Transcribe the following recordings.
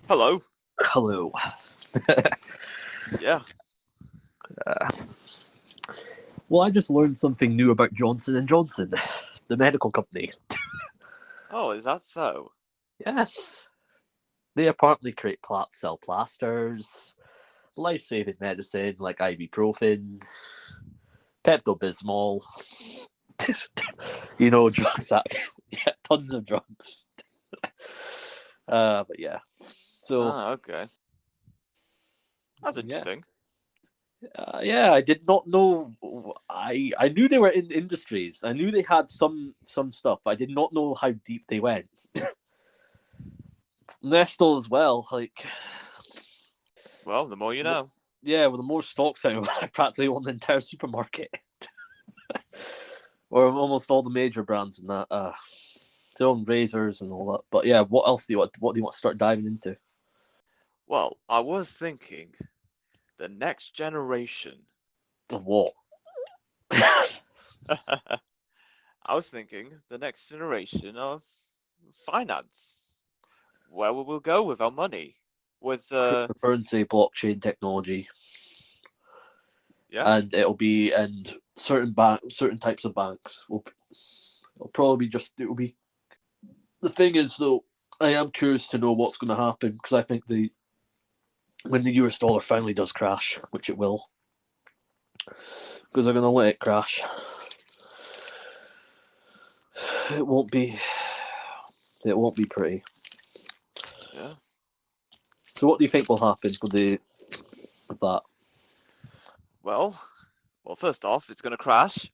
Hello. Hello. Yeah. Well, I just learned something new about Johnson and Johnson, the medical company. Oh, is that so? Yes, they apparently sell plasters, life-saving medicine like ibuprofen, Pepto-Bismol. Drugs that yeah, tons of drugs. But yeah, so Ah, okay. That's yeah, interesting. yeah. I did not know. I knew they were in industries. I knew they had some stuff. I did not know how deep they went. Nestle as well. Like, Well, the more you know. yeah, with the more stocks out, I practically own the entire supermarket, or almost all the major brands in that. Their own razors and all that. But yeah, what else do you want? What do you want to start diving into? Well, I was thinking the next generation. Of what? I was thinking the next generation of finance. Where we will go with our money. With Cryptocurrency, blockchain technology, yeah. and and certain types of banks it'll probably be just it'll be. The thing is though, I am curious to know what's going to happen because I think when the US dollar finally does crash, which it will, because they're going to let it crash, it won't be pretty. Yeah. So what do you think will happen with that? Well, first off, it's going to crash.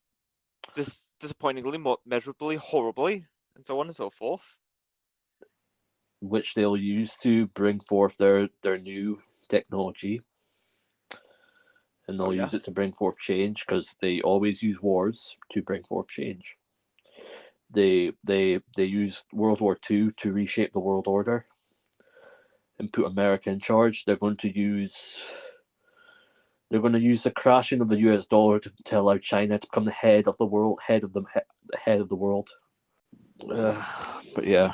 Disappointingly, measurably, horribly, and so on and so forth. Which they'll use to bring forth their new technology, and Oh they'll yeah. use it to bring forth change because they always use wars to bring forth change. They used World War II to reshape the world order and put America in charge. They're going to use the crashing of the US dollar to allow China to become the head of the world, the head of the world. But yeah,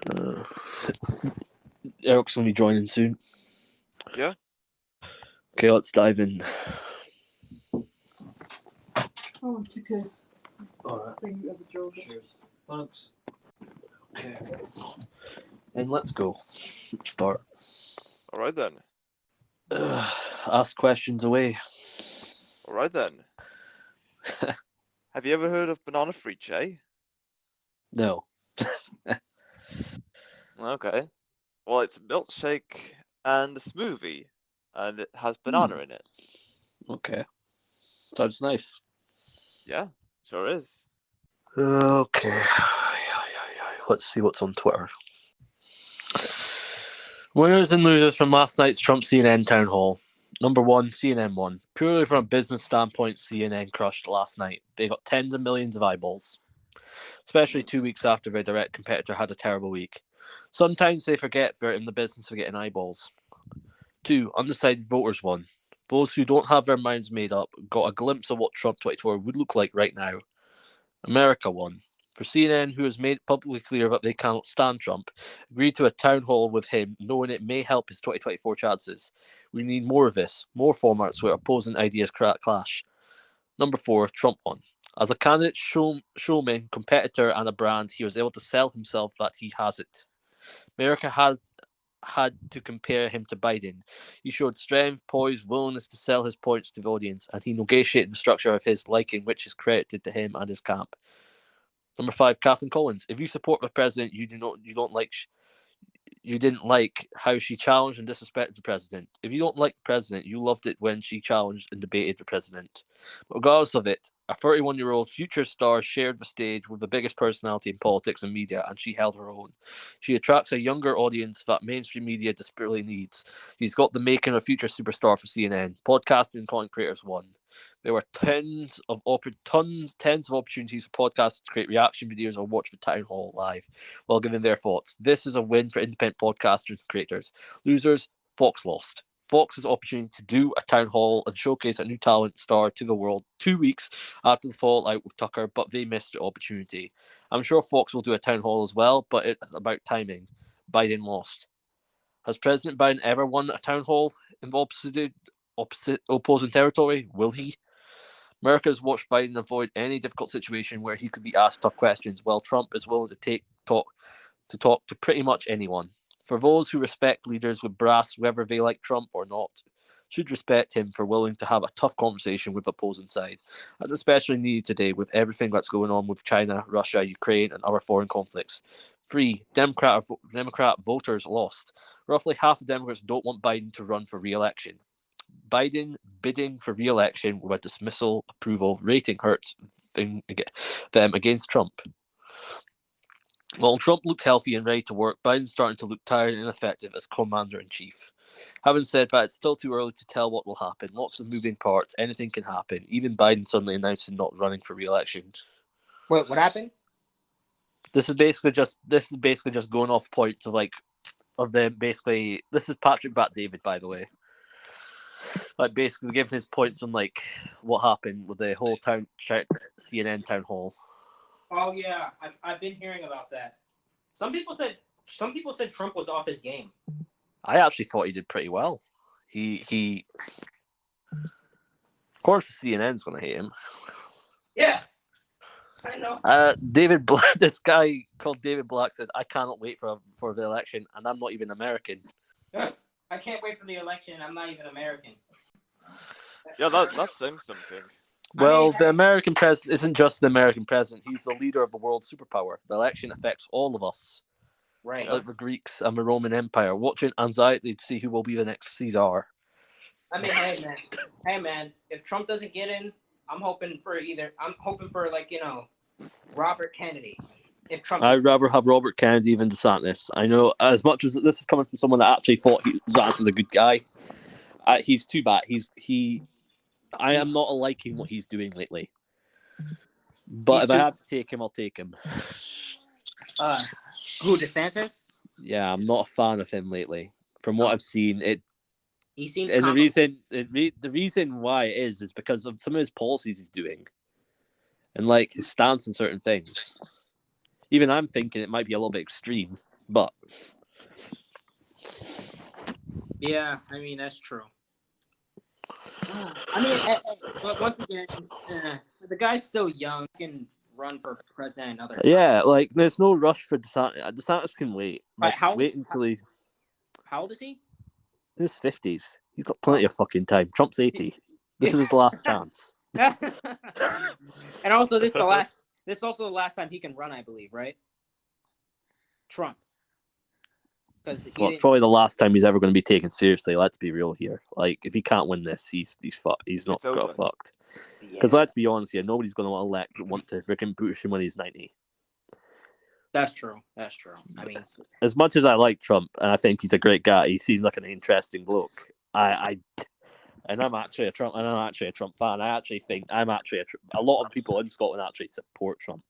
uh, Eric's gonna be joining soon. Yeah. Okay, let's dive in. Oh, it's okay. Alright. Thank you, Joe. Cheers. Thanks. Okay. And let's go. Let's start. All right then. Ask questions away. All right then. Have you ever heard of banana friche? No. Okay. Well, it's a milkshake and a smoothie, and it has Hmm. banana in it. Okay. Sounds nice. Yeah, sure is. Okay. Let's see what's on Twitter. Winners and losers from last night's Trump CNN town hall. Number one, CNN won. Purely from a business standpoint, CNN crushed last night. They got tens of millions of eyeballs, especially 2 weeks after their direct competitor had a terrible week. Sometimes they forget they're in the business of getting eyeballs. Two, undecided voters won. Those who don't have their minds made up got a glimpse of what Trump 24 would look like right now. America won. For CNN, who has made publicly clear that they cannot stand Trump, agreed to a town hall with him, knowing it may help his 2024 chances. We need more of this, more formats where opposing ideas clash. Number four, Trump won. As a candidate, showman, competitor, and a brand, he was able to sell himself that he has it. America has had to compare him to Biden. He showed strength, poise, willingness to sell his points to the audience, and he negotiated the structure of his liking, which is credited to him and his camp. Number five, Kathleen Collins. If you support the president, you didn't like how she challenged and disrespected the president. If you don't like the president, you loved it when she challenged and debated the president. But regardless of it, a 31-year-old future star shared the stage with the biggest personality in politics and media, and she held her own. She attracts a younger audience that mainstream media desperately needs. She's got the making of a future superstar for CNN. Podcasting and content creators won. There were tens of opportunities for podcasts to create reaction videos or watch the town hall live while giving their thoughts. This is a win for independent podcasters and creators. Losers, Fox lost. Fox's opportunity to do a town hall and showcase a new talent star to the world 2 weeks after the fallout with Tucker, but they missed the opportunity. I'm sure Fox will do a town hall as well, but it's about timing. Biden lost. Has President Biden ever won a town hall in opposite opposing territory? Will he? America has watched Biden avoid any difficult situation where he could be asked tough questions, while Trump is willing to talk to pretty much anyone. For those who respect leaders with brass, whether they like Trump or not, should respect him for willing to have a tough conversation with opposing side. That's especially needed today with everything that's going on with China, Russia, Ukraine, and other foreign conflicts. 3. Democrat voters lost. Roughly half of Democrats don't want Biden to run for re-election. Biden bidding for re-election with a dismissal approval rating hurts them against Trump. While Trump looked healthy and ready to work, Biden's starting to look tired and ineffective as commander-in-chief. Having said that, it's still too early to tell what will happen. Lots of moving parts. Anything can happen. Even Biden suddenly announcing not running for re-election. Wait, what happened? This is basically just going off points of them basically. This is Patrick Bat-David, by the way. Like basically giving his points on like what happened with the whole CNN town hall. Oh yeah, I've been hearing about that. Some people said Trump was off his game. I actually thought he did pretty well. He of course CNN's gonna hate him. Yeah, I know. David Black, this guy called David Black said, "I cannot wait for the election, and I'm not even American." I can't wait for the election. I'm not even American. Yeah, that's saying something. Well, the American president isn't just the American president. He's the leader of the world superpower. The election affects all of us. Right. Like the Greeks and the Roman Empire, watching anxiety to see who will be the next Caesar. I mean, hey man, if Trump doesn't get in, I'm hoping for Robert Kennedy. If Trump, I'd rather have Robert Kennedy than DeSantis. I know, as much as this is coming from someone that actually thought DeSantis is a good guy, he's too bad. I am not liking what he's doing lately. But if I have to take him, I'll take him. Who, DeSantis? Yeah, I'm not a fan of him lately. From what I've seen, he seems. And the reason why is because of some of his policies he's doing, and like his stance on certain things. Even I'm thinking it might be a little bit extreme, but yeah, I mean that's true. I mean, but once again, the guy's still young. He can run for president another time. Yeah, like there's no rush for DeSantis. DeSantis can wait. Like, wait until he. How old is he? In his 50s. He's got plenty of fucking time. Trump's 80. This is his last chance. And also, this is also the last time he can run, I believe, right? Trump. It's probably the last time he's ever going to be taken seriously. Let's be real here. Like, if he can't win this, he's fucked. He's not got fucked. Because let's be honest here, nobody's going to want to freaking push him when he's 90. That's true. I mean, as much as I like Trump and I think he's a great guy, he seems like an interesting bloke. I'm actually a Trump fan. I actually think a lot of people in Scotland actually support Trump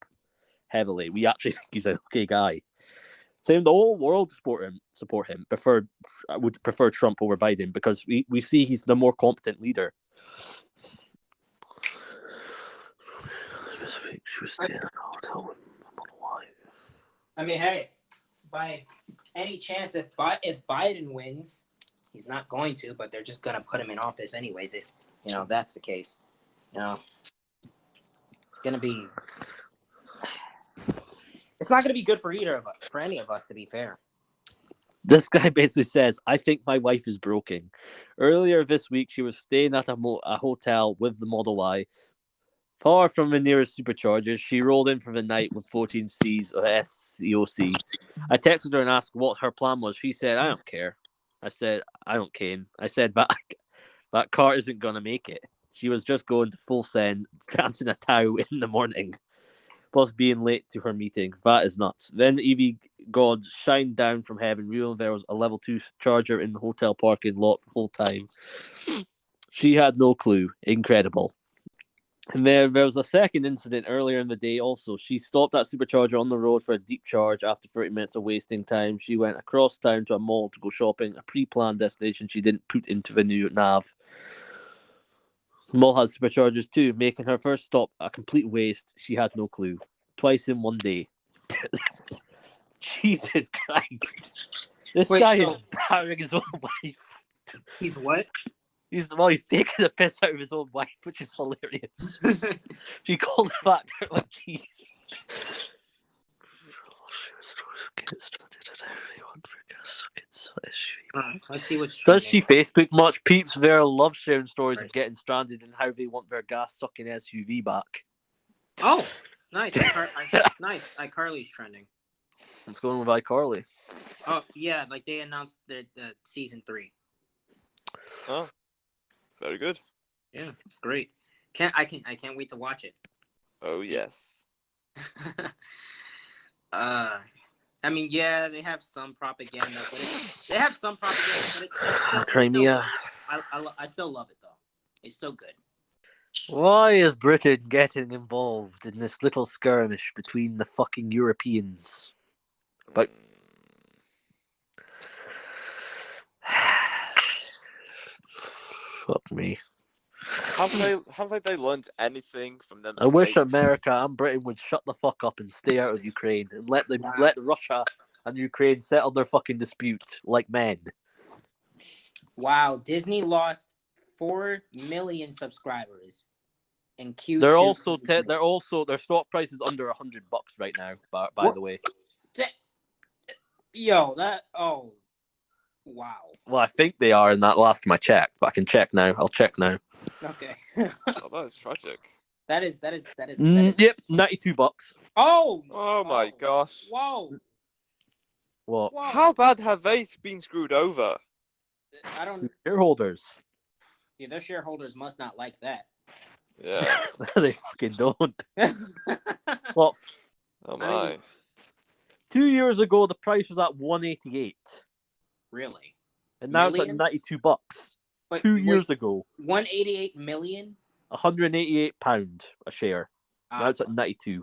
heavily. We actually think he's an okay guy. Same, the whole world support him. I would prefer Trump over Biden because we see he's the more competent leader. This week she was staying at the hotel with Model Y. I mean, hey, by any chance, if Biden wins, he's not going to, but they're just going to put him in office anyways. If that's the case, it's going to be. It's not going to be good for any of us, to be fair. This guy basically says, "I think my wife is broken." Earlier this week, she was staying at a hotel with the Model Y. Far from the nearest superchargers, she rolled in for the night with 14 Cs of SCOC. I texted her and asked what her plan was. She said, "I don't care." I said, "I don't care." I said, that car isn't going to make it. She was just going to full send, dancing a Tao in the morning, plus being late to her meeting. That is nuts. Then EV God shined down from heaven, revealing there was a level 2 charger in the hotel parking lot the whole time. She had no clue. Incredible. And there was a second incident earlier in the day also. She stopped at Supercharger on the road for a deep charge after 30 minutes of wasting time. She went across town to a mall to go shopping, a pre-planned destination she didn't put into the new nav. The mall had Superchargers too, making her first stop a complete waste. She had no clue. Twice in one day. Jesus Christ. This Wait, guy so- is empowering his own wife. He's what? He's taking the piss out of his own wife, which is hilarious. She called it back. Like, jeez. Let's see what's Does trending. she Facebook much? Peeps their love sharing stories of getting stranded and how they want their gas sucking SUV back. Oh, nice. Nice. iCarly's trending. What's going on with iCarly? Oh yeah, like they announced the season 3. Oh, very good. Yeah, it's great. I can't wait to watch it. Oh yes. I mean, yeah, they have some propaganda, but it's still Crimea. good. I still love it though. It's still good. Why is Britain getting involved in this little skirmish between the fucking Europeans? But fuck me. Have they learned anything from them? I wish America and Britain would shut the fuck up and stay out of Ukraine and let Russia and Ukraine settle their fucking dispute like men. Wow, Disney lost 4 million subscribers in Q2. Their stock price is under $100 right now. By the way. Yo, wow. Well, I think they are in that last time I checked, but I can check now. I'll check now. Okay. Oh, that is tragic. That is. Yep, $92. Oh. Oh my gosh. Whoa. What? Whoa. How bad have they been screwed over? I don't. Shareholders. Yeah, their shareholders must not like that. Yeah. They fucking don't. What? Oh I my. mean, 2 years ago, the price was at $188, really? and now Million? it's at $92. But 2 wait, years ago, 188 million? £188 a share. Now it's at 92.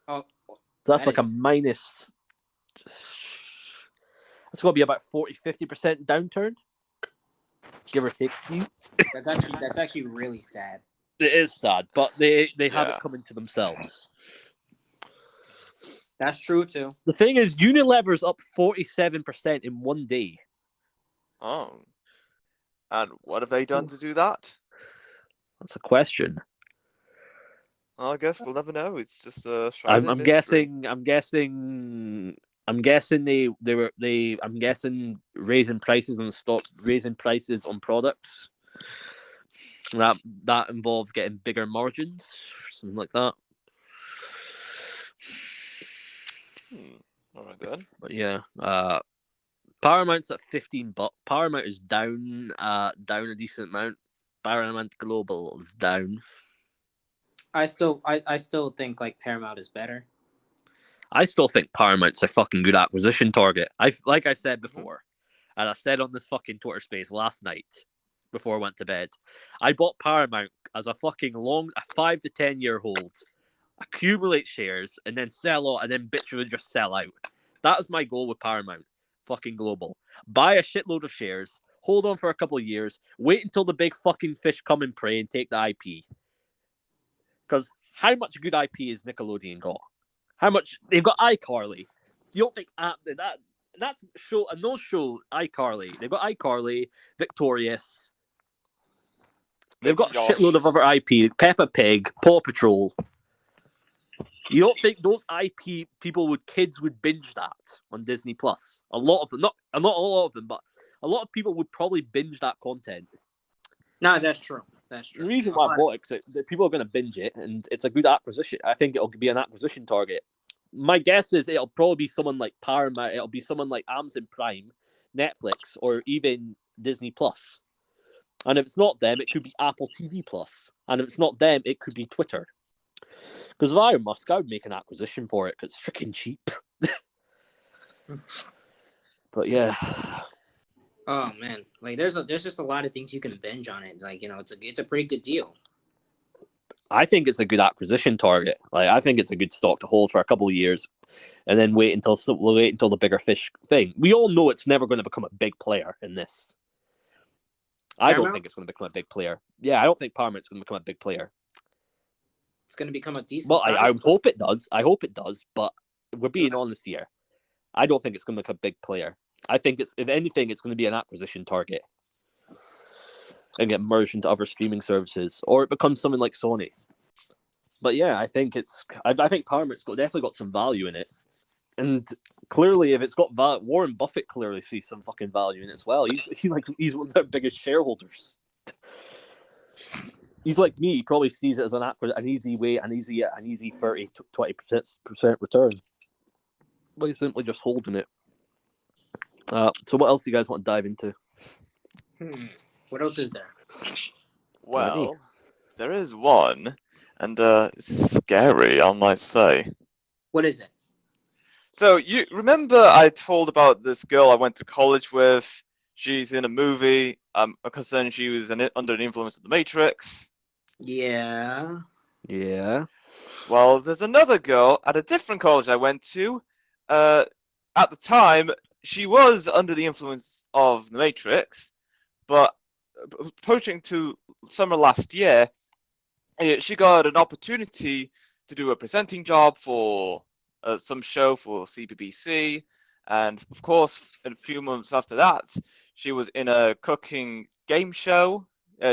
Oh, So that's that like a is- minus. It's going to be about 40-50% downturn, give or take a few. that's actually really sad. It is sad, but they have Yeah. it coming to themselves. That's true too. The thing is, Unilever's up 47% in one day. Oh. And what have they done to do that? That's a question. Well, I guess we'll never know. It's just a I'm guessing I'm guessing raising prices on stock, raising prices on products. That involves getting bigger margins, something like that. All right then. But yeah, Paramount's at $15. Paramount is down a decent amount. Paramount Global is down. I still think like Paramount is better. I still think Paramount's a fucking good acquisition target. Like I said before, and I said on this fucking Twitter space last night before I went to bed, I bought Paramount as a 5 to 10 year hold, accumulate shares, and then sell out, and then bitch just sell out. That is my goal with Paramount. Fucking Global. Buy a shitload of shares, hold on for a couple of years, wait until the big fucking fish come and prey and take the IP. Because how much good IP has Nickelodeon got? How much they've got iCarly. You don't think that's show and those show iCarly. They've got iCarly, Victorious. They've got a shitload of other IP. Peppa Pig, Paw Patrol. You don't think those IP kids would binge that on Disney Plus? A lot of them, not all of them, but a lot of people would probably binge that content. No, that's true. That's true. The reason why I bought it is that people are going to binge it, and it's a good acquisition. I think it'll be an acquisition target. My guess is it'll probably be someone like Paramount. It'll be someone like Amazon Prime, Netflix, or even Disney Plus. And if it's not them, it could be Apple TV Plus. And if it's not them, it could be Twitter. Because if I were Musk, I would make an acquisition for it because it's freaking cheap. But yeah. Oh man, like there's just a lot of things you can binge on it. Like it's a pretty good deal. I think it's a good acquisition target. Like, I think it's a good stock to hold for a couple of years, and then wait until the bigger fish thing. We all know it's never going to become a big player in this. I don't Paramount? think it's going to become a big player. Yeah, I don't think Paramount's going to become a big player. It's going to become a decent Well, size. I hope it does. I hope it does. But we're being honest here. I don't think it's going to become a big player. I think it's, if anything, it's going to be an acquisition target and get merged into other streaming services, or it becomes something like Sony. But yeah, I think Paramount's definitely got some value in it, and clearly, if it's got value, Warren Buffett clearly sees some fucking value in it as well. He's one of their biggest shareholders. He's like me. He probably sees it as an easy way, an easy 30 to 20% return. By simply just holding it. So what else do you guys want to dive into? What else is there? Well, there is one, and it's scary, I might say. What is it? So you remember I told about this girl I went to college with? She's in a movie. Concerned she was under the influence of the Matrix. Yeah. Yeah. Well, there's another girl at a different college I went to. At the time, she was under the influence of the Matrix, but approaching to summer last year, she got an opportunity to do a presenting job for some show for CBBC, and of course, a few months after that, she was in a cooking game show.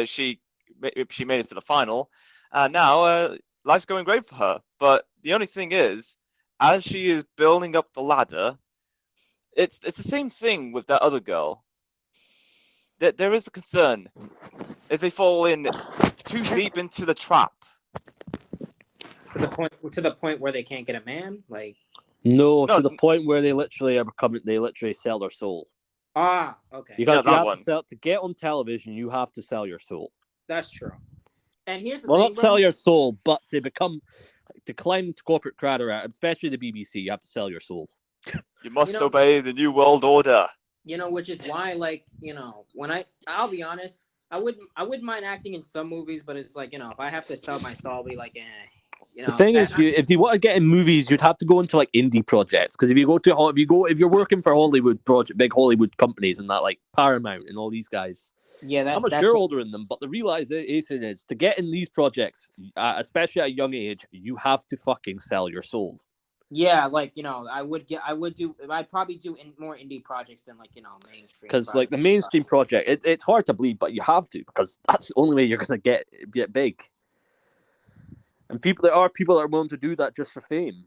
She made it to the final, and now life's going great for her. But the only thing is, as she is building up the ladder, it's the same thing with that other girl. There is a concern if they fall in too deep into the trap. To the point where they can't get a man? Like, No, No, to the point where they literally sell their soul. Okay. Because Yeah, you that have one. to sell to get on television, you have to sell your soul. That's true. And here's the Well, thing, not bro. sell your soul, but to climb the corporate ladder, especially the BBC, you have to sell your soul. You must obey the New World Order. Which is why, like, when I'll be honest, I wouldn't mind acting in some movies, but it's like, if I have to sell my soul, I'll be like, The thing is, if you want to get in movies, you'd have to go into like indie projects. Because if you're working for big Hollywood companies and that, like Paramount and all these guys, I'm a shareholder in them. But the realization is, to get in these projects, especially at a young age, you have to fucking sell your soul. Yeah, like, I'd probably do more indie projects than, like, mainstream. Because like the mainstream project, it's hard to believe, but you have to, because that's the only way you're gonna get big. And there are people that are willing to do that just for fame.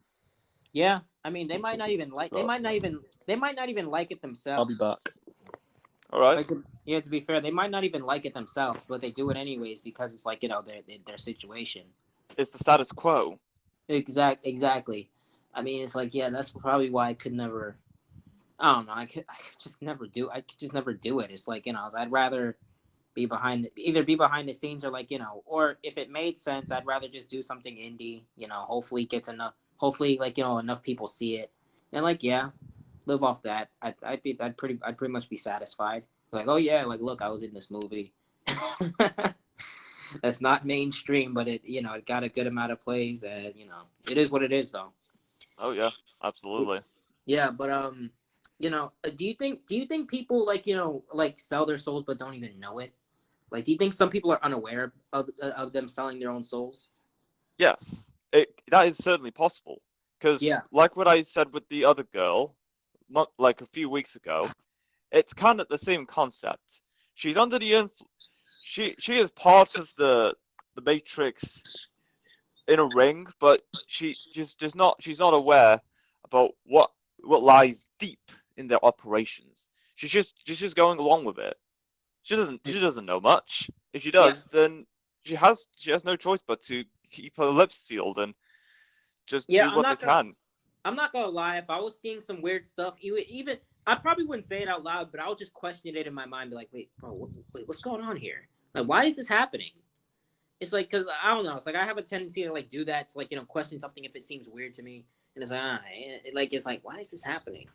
Yeah, I mean, they might not even like it themselves. I'll be back. All right. Like, to be fair, they might not even like it themselves, but they do it anyways because it's like, their situation. It's the status quo. Exactly. I mean, it's like, yeah, that's probably why I could never. I don't know. I could just never do. I could just never do it. It's like, I'd rather be behind the scenes, or like, or if it made sense, I'd rather just do something indie. Hopefully get enough. Hopefully, like, enough people see it, and like, yeah, live off that. I'd pretty much be satisfied. Like, oh yeah, like, look, I was in this movie. That's not mainstream, but it got a good amount of plays, and it is what it is, though. Oh yeah, absolutely. Yeah, but do you think people, like, like, sell their souls but don't even know it? Like, do you think some people are unaware of them selling their own souls? Yes, that is certainly possible. Because, like what I said with the other girl, not like a few weeks ago, it's kind of the same concept. She's under the she is part of the Matrix in a ring, but she's not aware about what lies deep in their operations. She's just going along with it. She doesn't know much. If she does, then she has no choice but to keep her lips sealed and just do what they can. I'm not gonna lie. If I was seeing some weird stuff, even I probably wouldn't say it out loud, but I would just question it in my mind, be like, wait, bro, what's going on here? Like, why is this happening? It's like, because I don't know. It's like I have a tendency to, like, do that, to, like, question something if it seems weird to me, and it's like, it's like, why is this happening?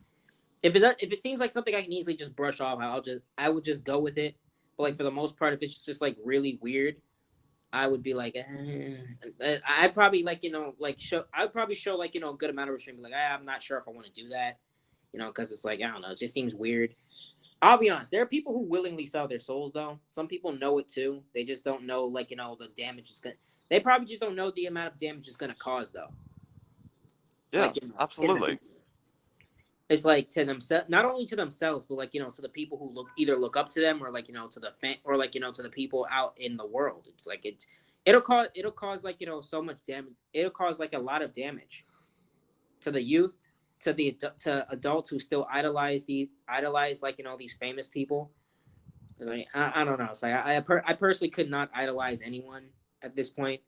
If it seems like something I can easily just brush off, I would just go with it. But, like, for the most part, if it's just like really weird, I would be like, I'd probably like show. I'd probably show like a good amount of restraint. Be like, I'm not sure if I want to do that, because it's like I don't know, it just seems weird. I'll be honest. There are people who willingly sell their souls, though. Some people know it too. They just don't know, like the damage is gonna. They probably just don't know the amount of damage it's gonna cause, though. Yeah, Like absolutely. it's like to themselves, not only to themselves, but like to the people who either look up to them or like to the fan or like to the people out in the world. It's like it'll cause like so much damage. It'll cause like a lot of damage to the youth, to adults who still idolize like these famous people. It's like I don't know. It's like I personally could not idolize anyone at this point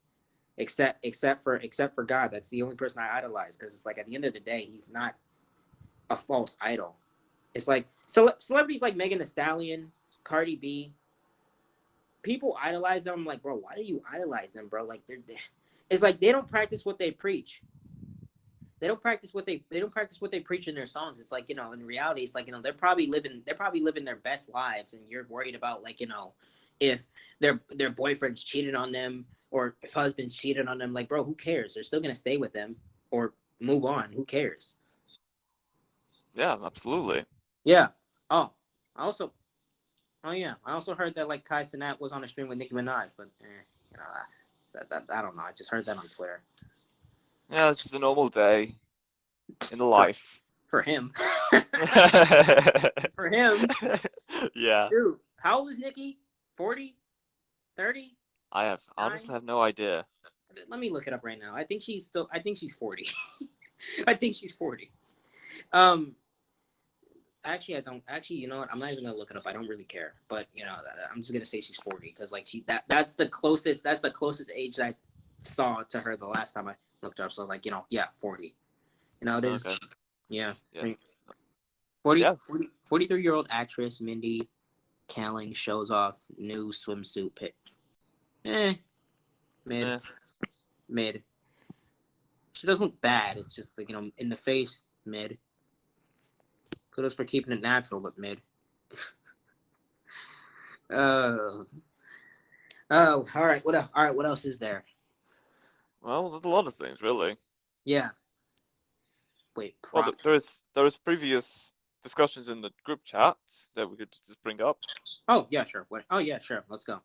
except for God. That's the only person I idolize, because it's like at the end of the day, he's not a false idol. It's like celebrities like Megan Thee Stallion, Cardi B. People idolize them. I'm like, bro, why do you idolize them, bro? Like it's like they don't practice what they preach. They don't practice what they preach in their songs. It's like, in reality, it's like, they're probably living their best lives, and you're worried about like, if their boyfriends cheated on them or if husbands cheated on them. Like, bro, who cares? They're still gonna stay with them or move on. Who cares? Yeah, absolutely. Yeah. Oh, I also heard that like Kai Cenat was on a stream with Nicki Minaj, but that I don't know. I just heard that on Twitter. Yeah, it's just a normal day in the life. For him. For him. Yeah. Dude, how old is Nicki? 40? 30? I honestly have no idea. Let me look it up right now. I think she's 40. I think she's 40. Actually, I don't. Actually, you know what? I'm not even gonna look it up. I don't really care. But I'm just gonna say she's 40 because like that's the closest. That's the closest age that I saw to her the last time I looked her up. So like 40. It is. Okay. Yeah. Yeah. 43-year-old actress Mindy Kaling shows off new swimsuit pic. Mid. She doesn't look bad. It's just like in the face, mid. Kudos for keeping it natural, but mid. All right. What else is there? Well, there's a lot of things, really. Yeah. Wait. Well, there was previous discussions in the group chat that we could just bring up. Oh yeah, sure. Oh yeah, sure. Let's go.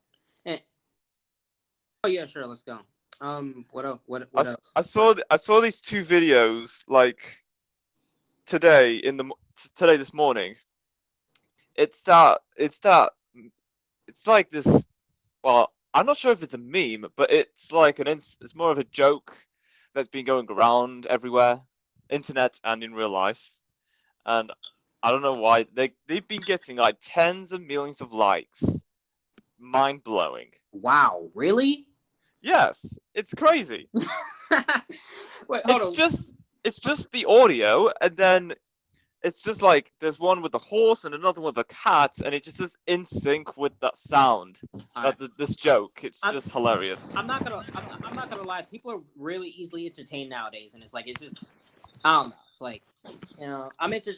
Oh yeah, sure. Let's go. What else? What else? I saw these two videos like today this morning. It's like this. Well, I'm not sure if it's a meme, but it's like it's more of a joke that's been going around everywhere, internet and in real life, and I don't know why they've been getting like tens of millions of likes. Mind blowing. Wow, really? Yes, it's crazy. Wait, hold on. It's just the audio, and then it's just like there's one with a horse and another with a cat, and it just is in sync with that sound. This joke, it's just hilarious. I'm not gonna lie. People are really easily entertained nowadays, and it's just I don't know. It's like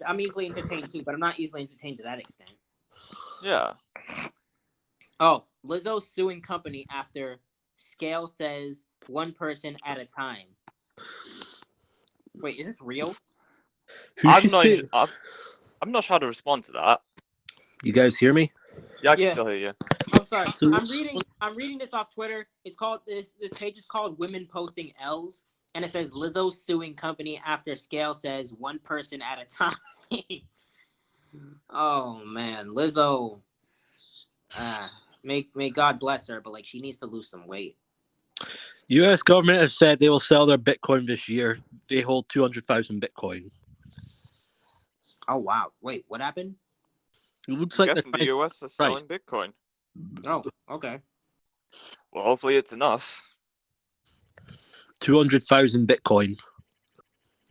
I'm easily entertained too, but I'm not easily entertained to that extent. Yeah. Oh, Lizzo's suing company after scale says one person at a time. Wait, is this real? I'm not sure how to respond to that. You guys hear me? Yeah, I can still hear you. I'm sorry. I'm reading this off Twitter. It's called this page is called Women Posting L's, and it says Lizzo suing company after scale says one person at a time. Oh man, Lizzo. May God bless her, but like she needs to lose some weight. U.S. government has said they will sell their Bitcoin this year. They hold 200,000 Bitcoin. Oh wow! Wait, what happened? It looks I'm like guessing the US is selling Bitcoin. Oh, okay. Well, hopefully it's enough. 200,000 Bitcoin.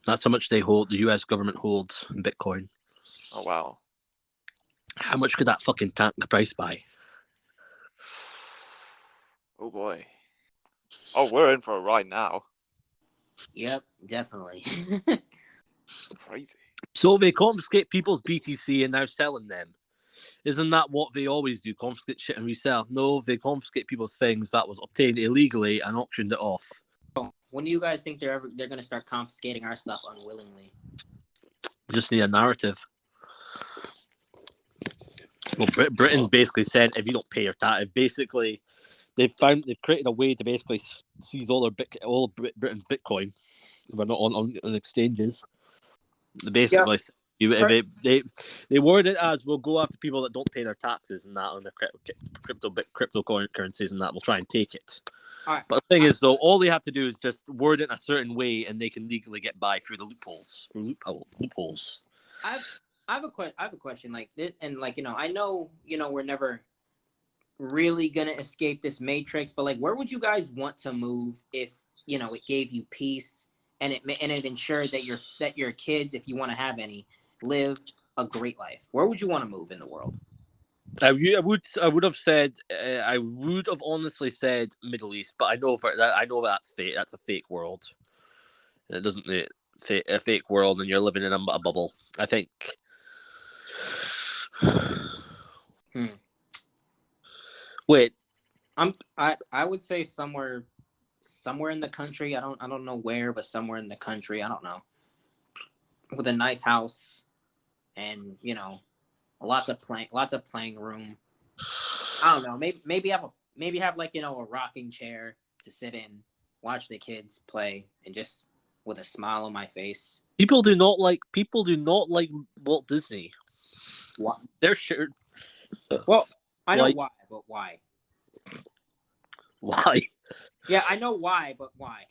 That's how much they hold. The U.S. government holds in Bitcoin. Oh wow! How much could that fucking tank the price by? Oh boy! Oh, we're in for a ride now. Yep, definitely. Crazy. So they confiscate people's BTC and now selling them. Isn't that what they always do? Confiscate shit and resell? No, they confiscate people's things that was obtained illegally and auctioned it off. When do you guys think they're gonna start confiscating our stuff unwillingly? Just need a narrative. Well, Britain's basically said if you don't pay your tax, basically they've created a way to basically seize all Britain's Bitcoin. We're not on exchanges. They basically they word it as we'll go after people that don't pay their taxes and that on their cryptocurrencies and that we'll try and take it. Right. But the thing is, though, all they have to do is just word it in a certain way, and they can legally get by through the loopholes. I have a question, like, and like, I know, we're never really gonna escape this matrix, but like, where would you guys want to move if it gave you peace and it ensured that your kids, if you want to have any, live a great life? Where would you want to move in the world? I would have said I would have honestly said Middle East, but I know that's fake. That's a fake world. It doesn't a fake world, and you're living in a bubble. I think. Wait. I would say somewhere in the country. I don't know where, but somewhere in the country. I don't know. With a nice house, and lots of playing room. I don't know. Maybe have like a rocking chair to sit in, watch the kids play, and just with a smile on my face. People do not like Walt Disney. What? They're sure. Well, I know why, but why? Why? Yeah, I know why, but why?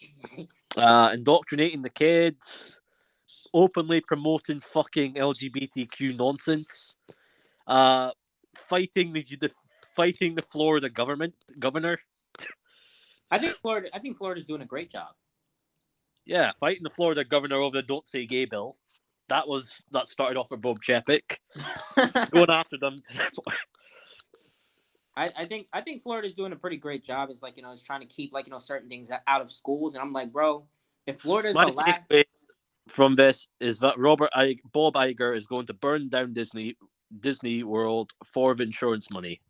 Indoctrinating the kids, openly promoting fucking LGBTQ nonsense, fighting the Florida governor. I think Florida's doing a great job. Yeah, fighting the Florida governor over the "Don't Say Gay" bill. That started off with Bob Chapek going after them. I think Florida's doing a pretty great job. It's like it's trying to keep like certain things out of schools, and I'm like, bro, if Florida's My the last from this is that Bob Iger is going to burn down Disney World for insurance money.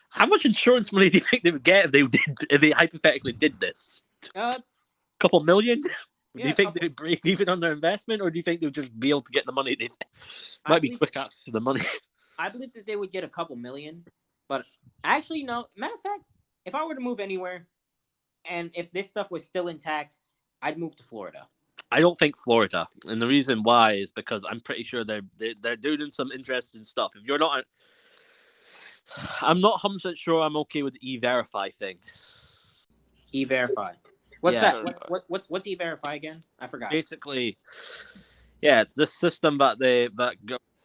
How much insurance money do you think they would get if they hypothetically did this? Couple million? Yeah, do you think they'd break even on their investment, or do you think they'd just be able to get the money? They might be quick access to the money. I believe that they would get a couple million, but actually, no. Matter of fact, if I were to move anywhere, and if this stuff was still intact, I'd move to Florida. I don't think Florida, and the reason why is because I'm pretty sure they're doing some interesting stuff. If you're not, I'm not 100% sure I'm okay with the E-Verify thing. E-Verify. What's that? What's E-Verify again? I forgot. Basically, yeah, it's this system that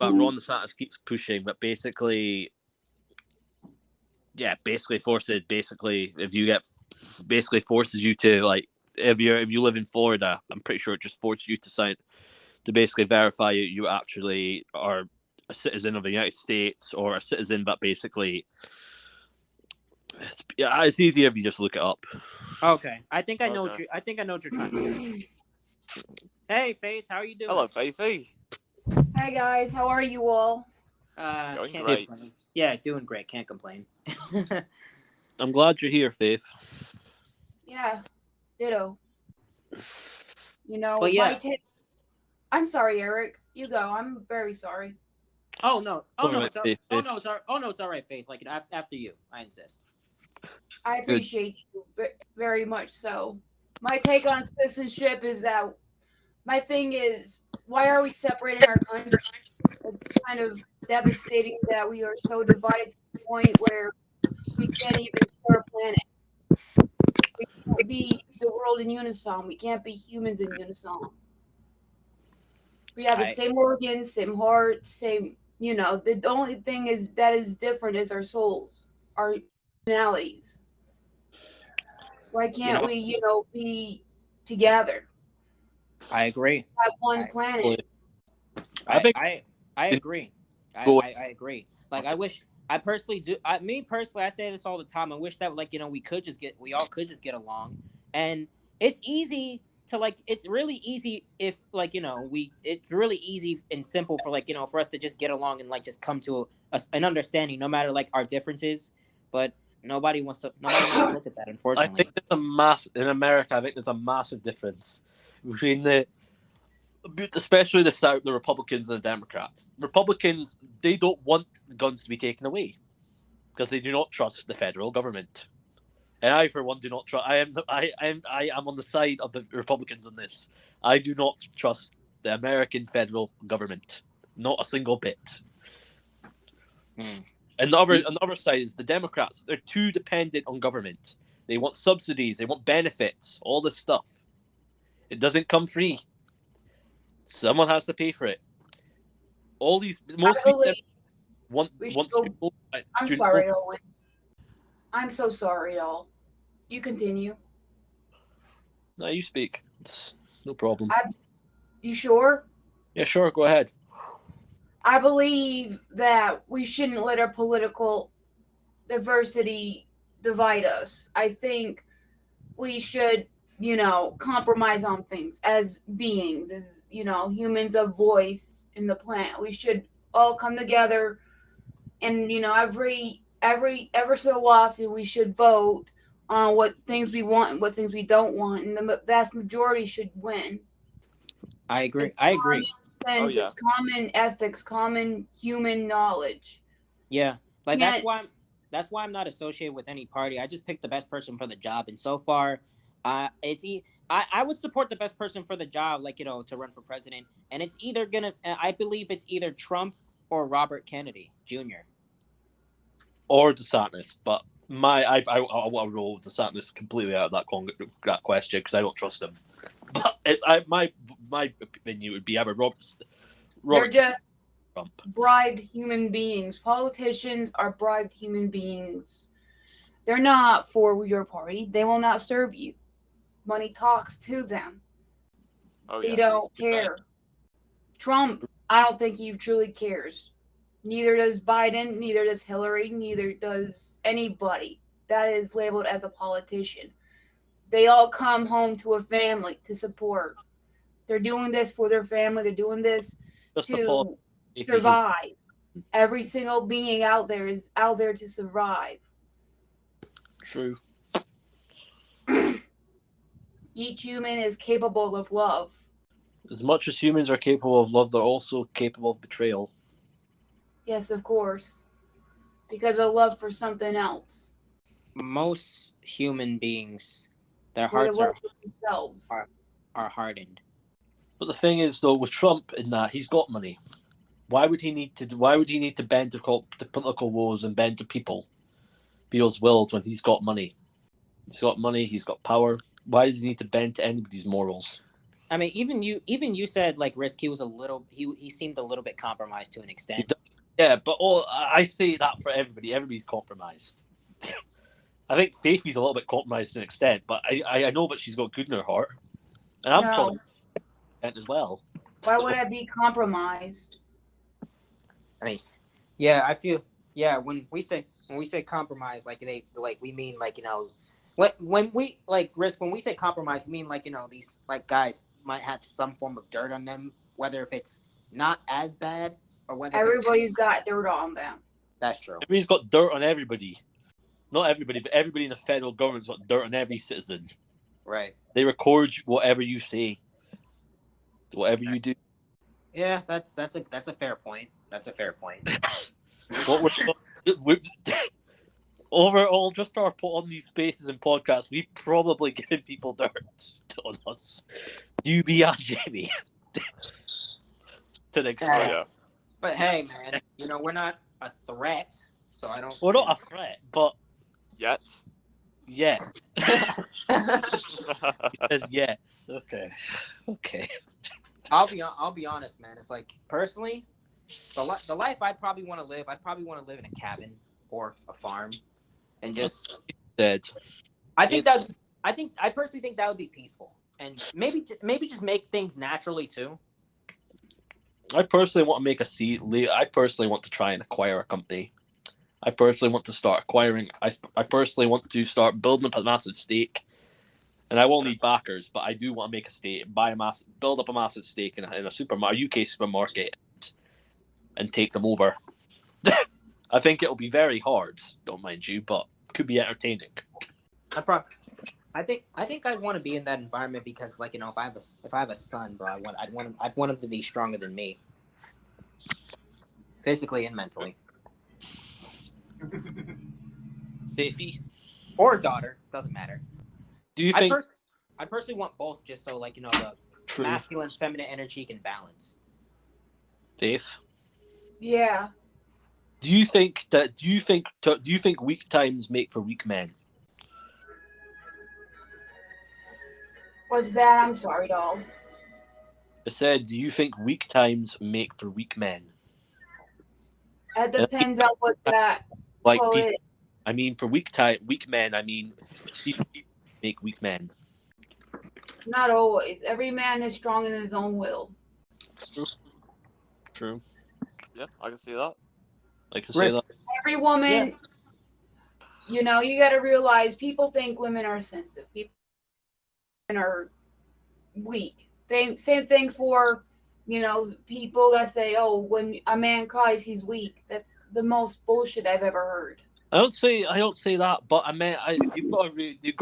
Ron DeSantis keeps pushing, but basically forces you to, like, if you live in Florida, I'm pretty sure it just forces you to sign to basically verify you actually are a citizen of the United States, or a citizen that basically it's easier if you just look it up. Okay, I think I know what you're trying to say. Hey, Faith, how are you doing? Hello, Faithy. Hi guys, how are you all? Going can't great. complain. Yeah, doing great. Can't complain. I'm glad you're here, Faith. Yeah, ditto. But yeah. I'm sorry, Eric. You go. I'm very sorry. Oh no! It's all right, Faith. Like after you, I insist. I appreciate you very much. So, my take on citizenship is that my thing is, why are we separating our countries? It's kind of devastating that we are so divided to the point where we can't even share a planet. We can't be the world in unison. We can't be humans in unison. We have the same organs, same heart, same. The only thing that is different is our souls, our personalities. Why can't we, be together? I agree. Have one planet. I agree. I agree. Like, I personally do. I say this all the time. I wish that we all could just get along. And it's easy to like it's really easy if like it's really easy and simple for like for us to just get along and like just come to an understanding no matter like our differences, but nobody wants to look at that, I unfortunately. think in America. I think there's a massive difference between especially the South, the Republicans and the Democrats. Republicans, they don't want guns to be taken away because they do not trust the federal government. And I, for one, do not trust. I am on the side of the Republicans on this. I do not trust the American federal government, not a single bit. And on the other side is the Democrats. They're too dependent on government. They want subsidies. They want benefits. All this stuff. It doesn't come free. Someone has to pay for it. All these most people want student I'm sorry, Owen. I'm so sorry, all. You continue. No, you speak. It's no problem. You sure? Yeah, sure. Go ahead. I believe that we shouldn't let our political diversity divide us. I think we should, compromise on things as beings, as, humans of voice in the planet. We should all come together and, ever so often we should vote on what things we want and what things we don't want, and the vast majority should win. I agree. Sense, it's common ethics, common human knowledge. Yeah, like that's why I'm not associated with any party. I just picked the best person for the job, and so far, I would support the best person for the job, like to run for president, and it's either I believe it's either Trump or Robert Kennedy Jr. or DeSantis, but I want to roll DeSantis completely out of that question because I don't trust him. But my opinion would be either Robert. They're just Trump. Bribed human beings. Politicians are bribed human beings. They're not for your party. They will not serve you. Money talks to them. They don't care. Trump, I don't think he truly cares. Neither does Biden, neither does Hillary, neither does anybody that is labeled as a politician. They all come home to a family to support. They're doing this for their family. They're doing this to survive. Every single being out there is out there to survive. True. Each human is capable of love. As much as humans are capable of love, they're also capable of betrayal. Yes, of course. Because of love for something else. Most human beings, their hearts are hardened. But the thing is, though, with Trump in that, he's got money. Why would he need to bend to political woes and bend to people's wills when he's got money? He's got money. He's got power. Why does he need to bend to anybody's morals? I mean, even you said like Risk. He was he seemed a little bit compromised to an extent. Yeah, but I say that for everybody. Everybody's compromised. I think Faithy's a little bit compromised to an extent, but I know that she's got good in her heart, and I'm talking as well. Why would I be compromised? I mean, yeah, I feel when we say compromise, we mean when we Risk, when we say compromise, we mean these guys might have some form of dirt on them, whether if it's not as bad or whether everybody's got dirt on them. That's true. Everybody's got dirt on everybody. Not everybody, but everybody in the federal government's got dirt on every citizen. Right. They record whatever you say, whatever you do. Yeah, that's a fair point. That's a fair point. Overall, just our put on these spaces and podcasts, we probably given people dirt on us. You be our Jamie. To the extent. But hey, man, we're not a threat, so I don't. We're not a threat, but yet. Yes. Yes. Okay. I'll be honest, man. It's like personally, the life I'd probably want to live. I'd probably want to live in a cabin or a farm, and just dead. I personally think that would be peaceful, and maybe just make things naturally too. I personally want to make I personally want to try and acquire a company. I personally want to start acquiring. I personally want to start building up a massive stake and I will need backers, but I do want to make a stake, build up a massive stake in a UK supermarket, and take them over. I think it'll be very hard, don't mind you, but could be entertaining. I think I'd want to be in that environment because, like, if I have a son, bro, I'd want him to be stronger than me, physically and mentally. Safety. Or a daughter, doesn't matter. Do you think? I personally want both, just so the True. masculine, feminine energy can balance. Dave. Yeah. Do you think weak times make for weak men? What's that? I'm sorry, doll. I said, do you think weak times make for weak men? It depends on what that Like, quote is. I mean, for weak men, I mean, make weak men. Not always. Every man is strong in his own will. True. Yeah, I can see that. I can say that. Every woman, you got to realize people think women are sensitive. People are weak. Same thing for, people that say, oh, when a man cries, he's weak. That's the most bullshit I've ever heard. I don't say that, but I mean, you've got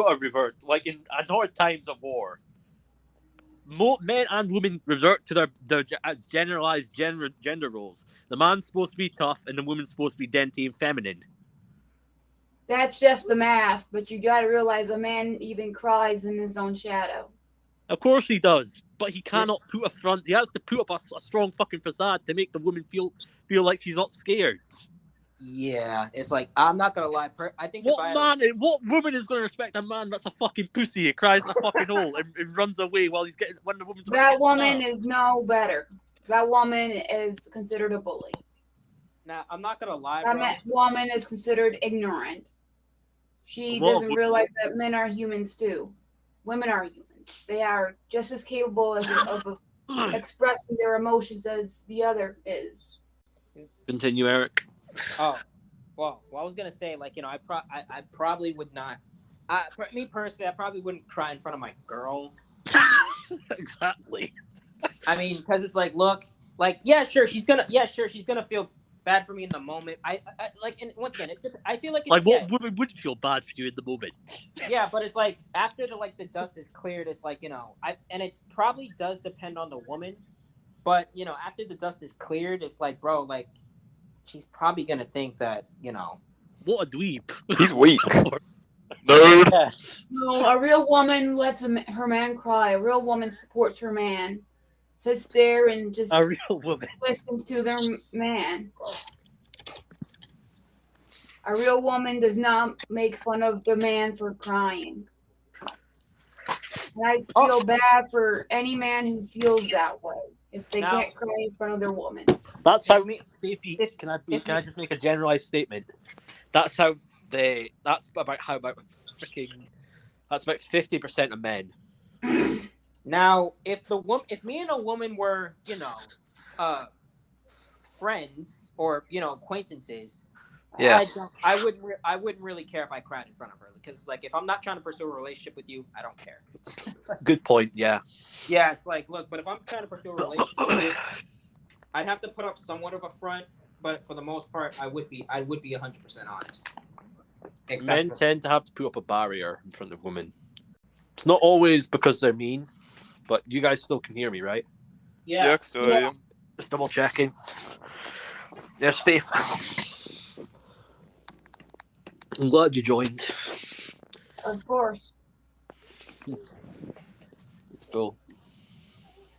to revert. Like in hard times of war, men and women revert to their generalized gender roles. The man's supposed to be tough, and the woman's supposed to be dainty and feminine. That's just the mask, but you got to realize a man even cries in his own shadow. Of course he does, but he cannot put a front. He has to put up a strong fucking facade to make the woman feel like she's not scared. Yeah, it's like, I'm not gonna lie. I think what woman is gonna respect a man that's a fucking pussy? He cries in a fucking hole and runs away when the woman's. That woman is no better. That woman is considered a bully. Now, I'm not gonna lie, that woman is considered ignorant. She doesn't realize that men are humans too. Women are humans. They are just as capable of expressing their emotions as the other is. Continue, Eric. Oh, well, I was gonna say, I probably would not. Me personally, I probably wouldn't cry in front of my girl. Exactly. I mean, because it's like, look, yeah, sure, she's gonna feel bad for me in the moment. And once again, I feel like what woman wouldn't feel bad for you in the moment? Yeah, but it's like after the dust is cleared, it's like, and it probably does depend on the woman, but after the dust is cleared, it's like, bro, she's probably gonna think that, what a dweeb. He's weak. Nerd. Yes. No, a real woman lets her man cry. A real woman supports her man. Sits there and just a real woman listens to their man. A real woman does not make fun of the man for crying. And I feel bad for any man who feels that way if they can't cry in front of their woman. That's how can I just make a generalized statement? That's about 50% of men. Now, if me and a woman were, friends or acquaintances, yes, I wouldn't really care if I cried in front of her, because if I'm not trying to pursue a relationship with you, I don't care. Good point. Yeah. Yeah, it's like, look, but if I'm trying to pursue a relationship with you, I'd have to put up somewhat of a front, but for the most part, I would be 100% honest. Men tend to have to put up a barrier in front of women. It's not always because they're mean, but you guys still can hear me, right? Yeah. Yeah. Just double checking. Yes, Steve. I'm glad you joined. Of course. It's cool.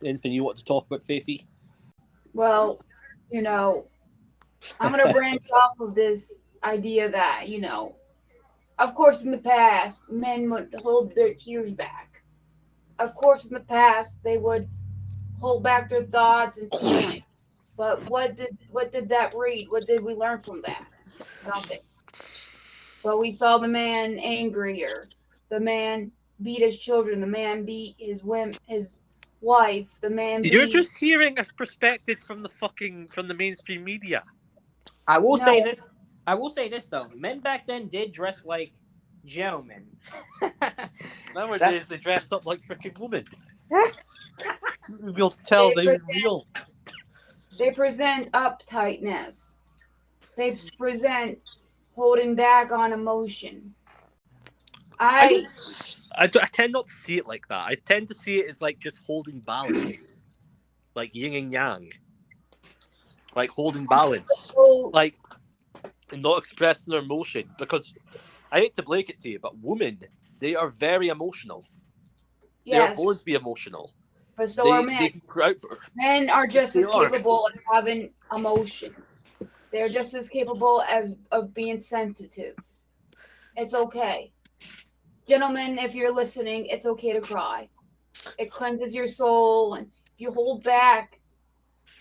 Anything you want to talk about, Faithy? Well, I'm going to branch off of this idea that, of course, in the past, men would hold their tears back. Of course, in the past, they would hold back their thoughts and feelings. But what did that breed? What did we learn from that? Nothing. But we saw the man angrier. The man beat his children. The man beat his wife. The man beat... You're just hearing a perspective from the mainstream media. I will say this though. Men back then did dress like gentlemen. Nowadays they dress up like freaking women. You'll be able to tell They they're present- real. They present uptightness. They present holding back on emotion. I I tend not to see it like that. I tend to see it as like just holding balance, like yin and yang, like holding balance, oh, like and not expressing their emotion. Because I hate to break it to you, but women, they are very emotional. They are yes, born to be emotional. but so are men. They can cry. Men are just they as are. capable of having emotions. They're just as capable of being sensitive. It's okay. Gentlemen, if you're listening, it's okay to cry. It cleanses your soul, and if you hold back,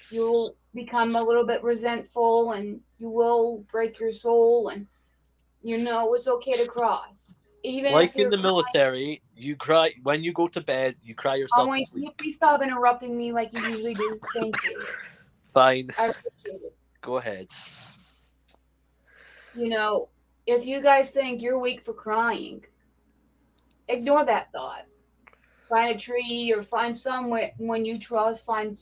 you'll become a little bit resentful and you will break your soul, and it's okay to cry. Even Like if in you're the crying, military, you cry when you go to bed. You cry yourself to can you sleep. please stop interrupting me like you usually do? Thank you. Fine, I appreciate it. go ahead. If you guys think you're weak for crying, ignore that thought. Find a tree or find somewhere when you trust. Find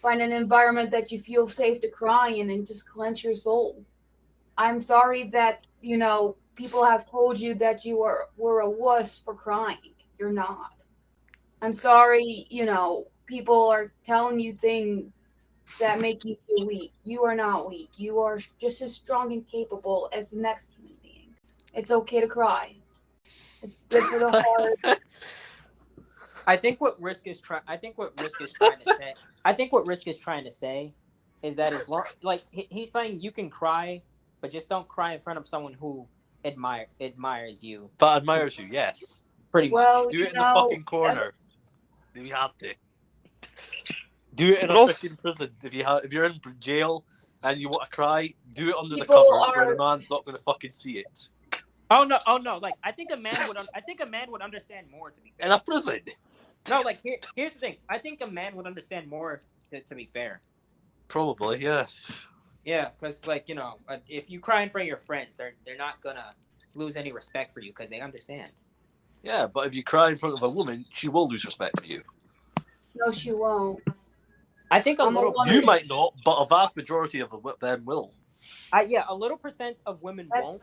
an environment that you feel safe to cry in and just clench your soul. I'm sorry that people have told you that you were a wuss for crying. You're not. I'm sorry. People are telling you things that make you feel weak. You are not weak. You are just as strong and capable as the next human being. It's okay to cry. It's good for the heart. I think what Risk is trying. I think what Risk is trying to say. I think what Risk is trying to say is that as long, like he's saying, you can cry, but just don't cry in front of someone who admires you. That admires you, yes. Pretty much. Well, Do it in the fucking corner. Do you have to? Do it in a But also- freaking prison. If you're in jail and you want to cry, do it under the People covers where are- the man's not going to fucking see it. Oh no! Like I think a man would understand more. To be fair. In a prison. No, like here's the thing. I think a man would understand more to be fair. Probably, yeah. Yeah, because if you cry in front of your friend, they're not gonna lose any respect for you because they understand. Yeah, but if you cry in front of a woman, she will lose respect for you. No, she won't. I think I'm a woman. You might not, but a vast majority of them will. a little percent of women won't.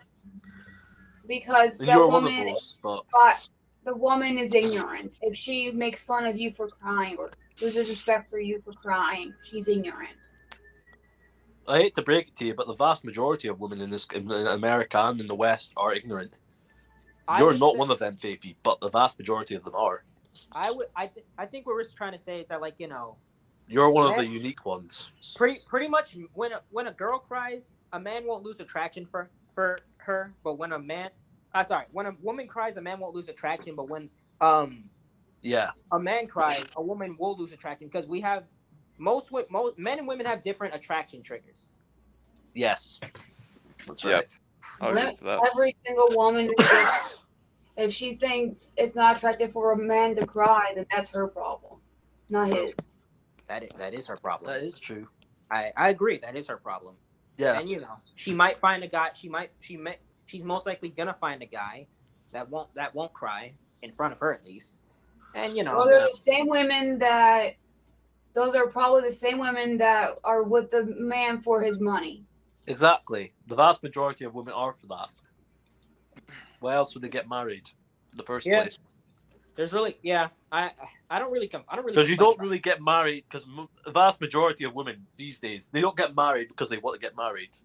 Because And the you're one of woman, those, but the woman is ignorant. If she makes fun of you for crying or loses respect for you for crying, she's ignorant. I hate to break it to you, but the vast majority of women in America and in the West are ignorant. You're not one of them, Faithy, but the vast majority of them are. I think what we're trying to say is that You're one of the unique ones. pretty much when a girl cries, a man won't lose attraction for her, but when a woman cries, a man won't lose attraction, but when a man cries, a woman will lose attraction because we have most men and women have different attraction triggers. Yes, that's right. I'll agree to that. Every single woman is different. If she thinks it's not attractive for a man to cry, then that's her problem, not his. That is her problem. That is true. I agree. That is her problem. Yeah. And she might find a guy. She's most likely gonna find a guy that won't cry in front of her at least. And Well, they're the same women that. Those are probably the same women that are with the man for his money. Exactly. The vast majority of women are for that. Why else would they get married in the first place? There's really, I don't really Because you don't really get married, because the vast majority of women these days, they don't get married because they want to get married.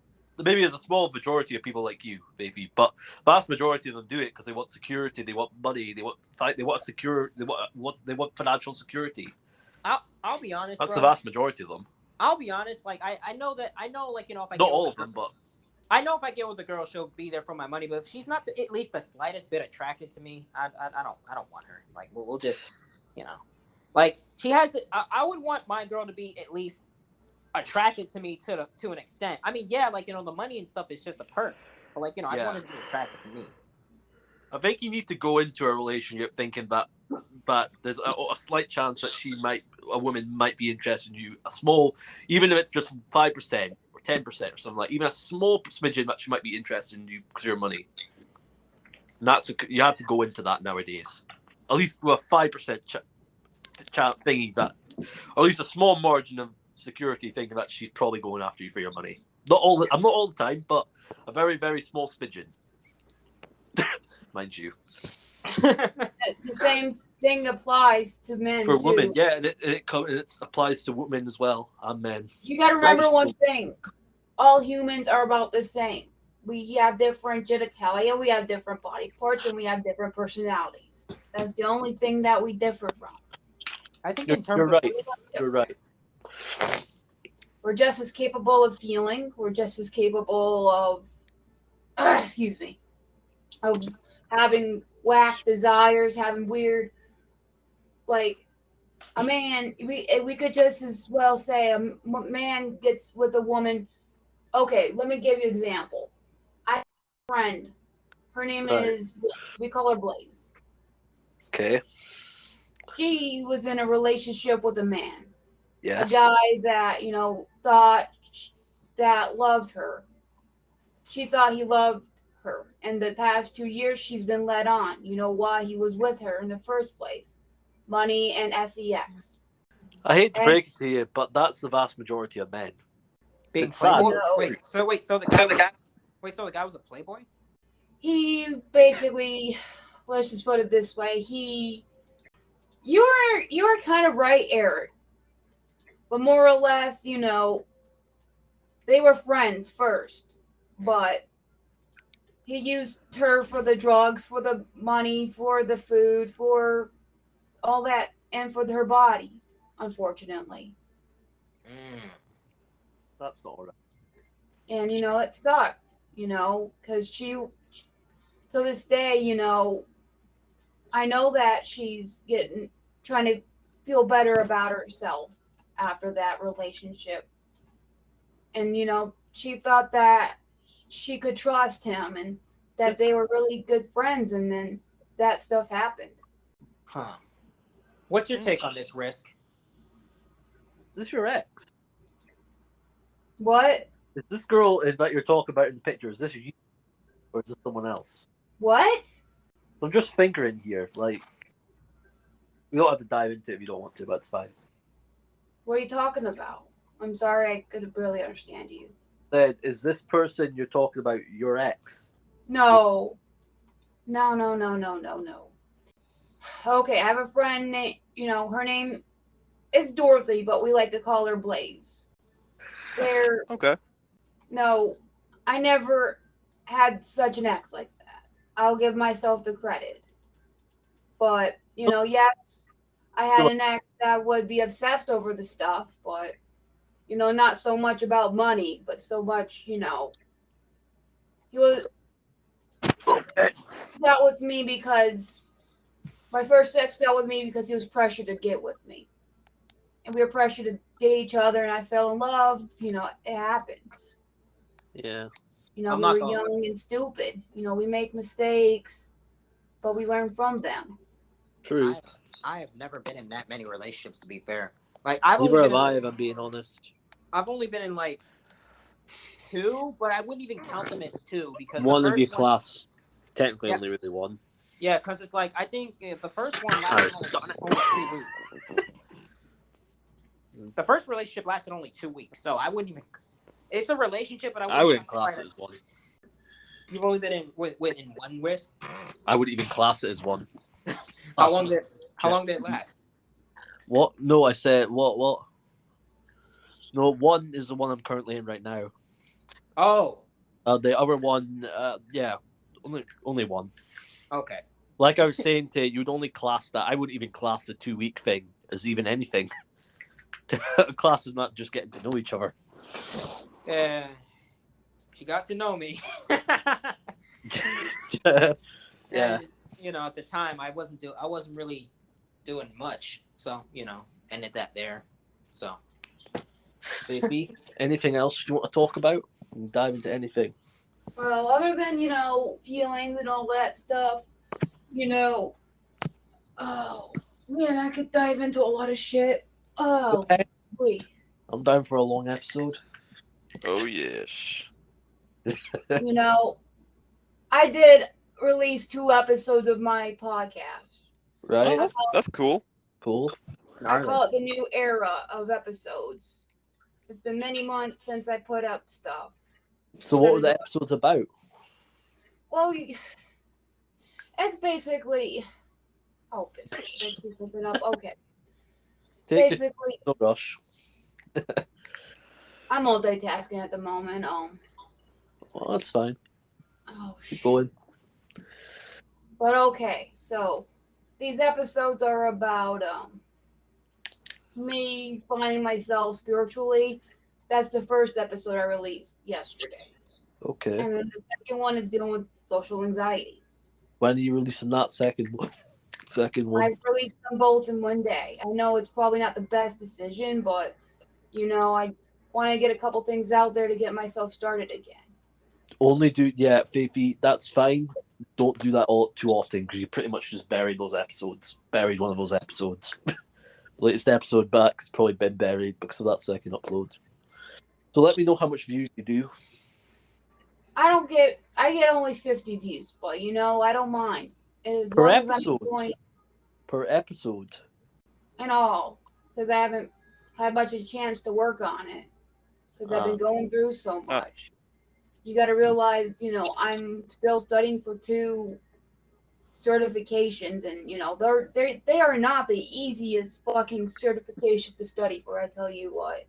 Maybe there's a small majority of people like you, baby, but vast majority of them do it because they want security, they want money, they want financial security. I'll be honest. That's bro. the vast majority of them. I'll be honest. Like I know if I Not get all with of them, but I know if I get with a girl, she'll be there for my money. But if she's not at least the slightest bit attracted to me, I don't want her. Like we'll just like she has to. I would want my girl to be at least attracted to me to an extent. I mean, the money and stuff is just a perk. But I want her to be attracted to me. I think you need to go into a relationship thinking that there's a slight chance that a woman might be interested in you. A small, even if it's just 5% or 10% or something like, even a small smidgen that she might be interested in you because of your money. And you have to go into that nowadays. At least with a 5% thingy that, or at least a small margin of security thinking that she's probably going after you for your money. I'm not all the time, but a very, very small smidgen. Mind you. The same thing applies to men For too. women, yeah, and it applies to women as well, and men. You got to remember one thing: all humans are about the same. We have different genitalia, we have different body parts, and we have different personalities. That's the only thing that we differ from. I think You're right. You're right. We're just as capable of feeling. We're just as capable of, of having whack desires, having weird, like, a man. We could just as well say a man gets with a woman. Okay, let me give you an example. I have a friend. Her name is, we call her Blaze. Okay. She was in a relationship with a man. Yes. A guy that, thought that loved her. She thought he loved her. And the past 2 years, she's been led on. You know why he was with her in the first place? Money and sex. I hate to break it to you, but that's the vast majority of men. Big It's sad. playboy. So the guy was a playboy? He basically, let's just put it this way, you were kind of right, Eric. But more or less, they were friends first. But he used her for the drugs, for the money, for the food, for all that, and for her body, unfortunately. That's not right. And, it sucked, because she, to this day, I know that she's trying to feel better about herself after that relationship. And, she thought that she could trust him and that they were really good friends, and then that stuff happened. Huh. What's your take on this, Risk? Is this your ex? What? Is this girl that you're talking about in the picture, is this you? Or is this someone else? What? I'm just fingering here. Like, we don't have to dive into it if you don't want to, but it's fine. What are you talking about? I'm sorry, I could barely understand you. Then, is this person you're talking about your ex? No. No. Okay, I have a friend named, her name is Dorothy, but we like to call her Blaze. Okay. No, I never had such an ex like that. I'll give myself the credit. But, yes, I had an ex that would be obsessed over the stuff, but, not so much about money, but so much, he was dealt with me because my first ex dealt with me because he was pressured to get with me. And we were pressured to date each other, and I fell in love. It happens. Yeah. We were young and stupid. We make mistakes, but we learn from them. True. I have never been in that many relationships, to be fair. Neither have I, if I'm being honest. I've only been in 2, but I wouldn't even count them as 2 because one of your class, technically only really one. Yeah, because it's I think the first one lasted only 2 weeks. The first relationship lasted only 2 weeks, so I wouldn't even. It's a relationship, but I wouldn't class it as one. You've only been in one Risk? I wouldn't even class it as one. How long did it last? What? No, I said what? No, one is the one I'm currently in right now. Oh. The other one, yeah, only one. Okay. Like I was saying to you, you'd only class that. I wouldn't even class the 2-week thing as even anything. Class is not just getting to know each other. Yeah. She got to know me. Yeah. And, at the time I wasn't really doing much. So, ended that there. So. Baby, anything else you want to talk about? Dive into anything. Well, other than, feelings and all that stuff, oh, man, I could dive into a lot of shit. Oh, okay. Wait. I'm down for a long episode. Oh, yes. I did release 2 episodes of my podcast. Right? Oh, that's cool. Cool. I call it the new era of episodes. It's been many months since I put up stuff. So what were the episodes about? Well, it's basically. Oh, let's do something up. Okay. Basically, no rush. I'm multitasking at the moment. Well, that's fine. Oh, Keep going. But okay, so these episodes are about me finding myself spiritually. That's the first episode I released yesterday. Okay. And then the second one is dealing with social anxiety. When are you releasing that second one? I released them both in one day. I know it's probably not the best decision, but I want to get a couple things out there to get myself started again. Faithy, that's fine. Don't do that all too often because you pretty much just buried one of those episodes. Latest episode back has probably been buried because of that second upload. So let me know how much views you do. I get only 50 views, but I don't mind. Per episode. And all, because I haven't had much of a chance to work on it because I've been going through so much. You got to realize, I'm still studying for 2 certifications, and they are not the easiest fucking certifications to study for. I tell you what.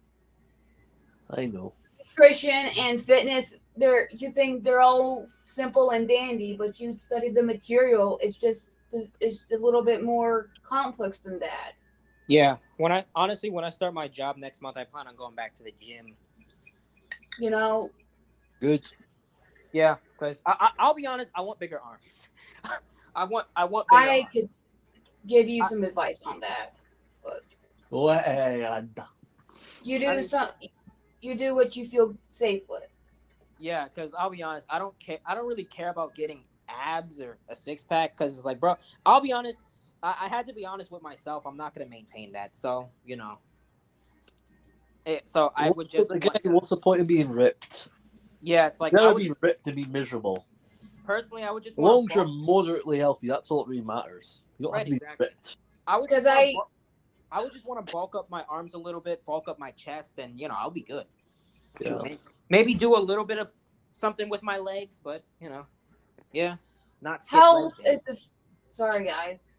I know. Nutrition and fitness, you think they're all simple and dandy, but you study the material. It's a little bit more complex than that. Yeah. When I start my job next month, I plan on going back to the gym. Good. Yeah, because I'll be honest, I want bigger arms. I want bigger arms. I could give you some advice on that, but you do what you feel safe with. Yeah, because I'll be honest, I don't really care about getting abs or a 6-pack because it's like, bro, I'll be honest, I had to be honest with myself. I'm not gonna maintain that, so I would just. What's the point of being ripped? Yeah, it's like you gotta be ripped to be miserable. Personally, I would just. As long as you're moderately healthy, that's all that really matters. You don't have to be ripped. I would just want to bulk up my arms a little bit, bulk up my chest, and I'll be good. Yeah. Maybe do a little bit of something with my legs, but yeah, not. Health is the. Sorry, guys.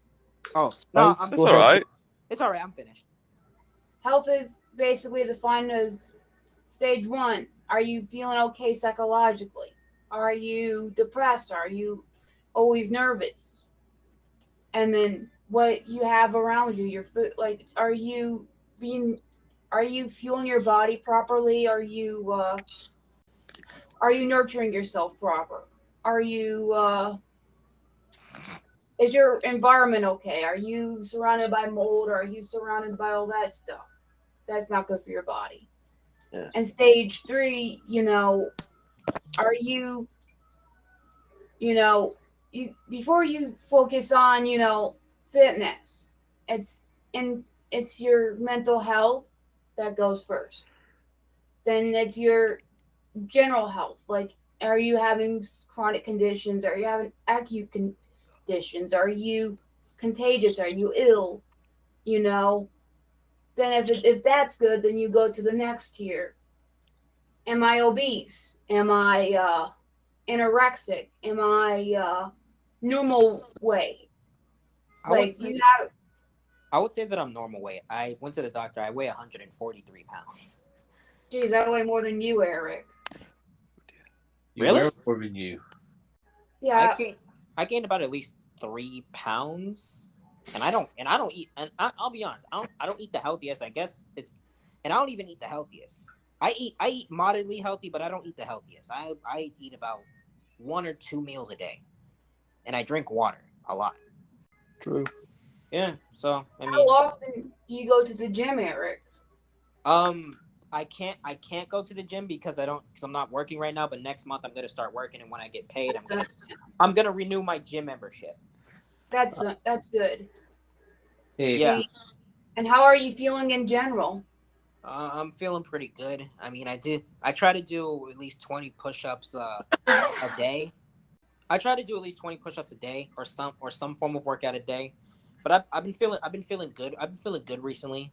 Oh no, it's all right. It's all right. I'm finished. Health is basically defined as stage 1. Are you feeling okay psychologically? Are you depressed? Are you always nervous? And then what you have around you, your food, like, are you fueling your body properly? Are you nurturing yourself proper? Are you is your environment okay? Are you surrounded by mold? Or are you surrounded by all that stuff? That's not good for your body. Yeah. And stage 3, are you, before you focus on, fitness, it's your mental health that goes first. Then it's your general health. Like, are you having chronic conditions? Are you having acute conditions? Are you contagious? Are you ill? Then if that's good, then you go to the next tier. Am I obese? Am I anorexic? Am I normal weight? I would say that I'm normal weight. I went to the doctor. I weigh 143 pounds. Geez, I weigh more than you, Eric. Really? More than you. Yeah. I gained about at least 3 pounds. And I don't eat, and I'll be honest, I don't eat the healthiest. I guess and I don't even eat the healthiest. I eat moderately healthy, but I don't eat the healthiest. I eat about 1 or 2 meals a day, and I drink water a lot. True. Yeah. So I mean, how often do you go to the gym, Eric? I can't go to the gym because I'm not working right now. But next month I'm gonna start working, and when I get paid, I'm gonna renew my gym membership. That's good. Hey, yeah. And how are you feeling in general? I'm feeling pretty good. I mean, I try to do at least 20 push-ups a day. I try to do at least 20 push-ups a day, or some form of workout a day. But I've been feeling good. I've been feeling good recently.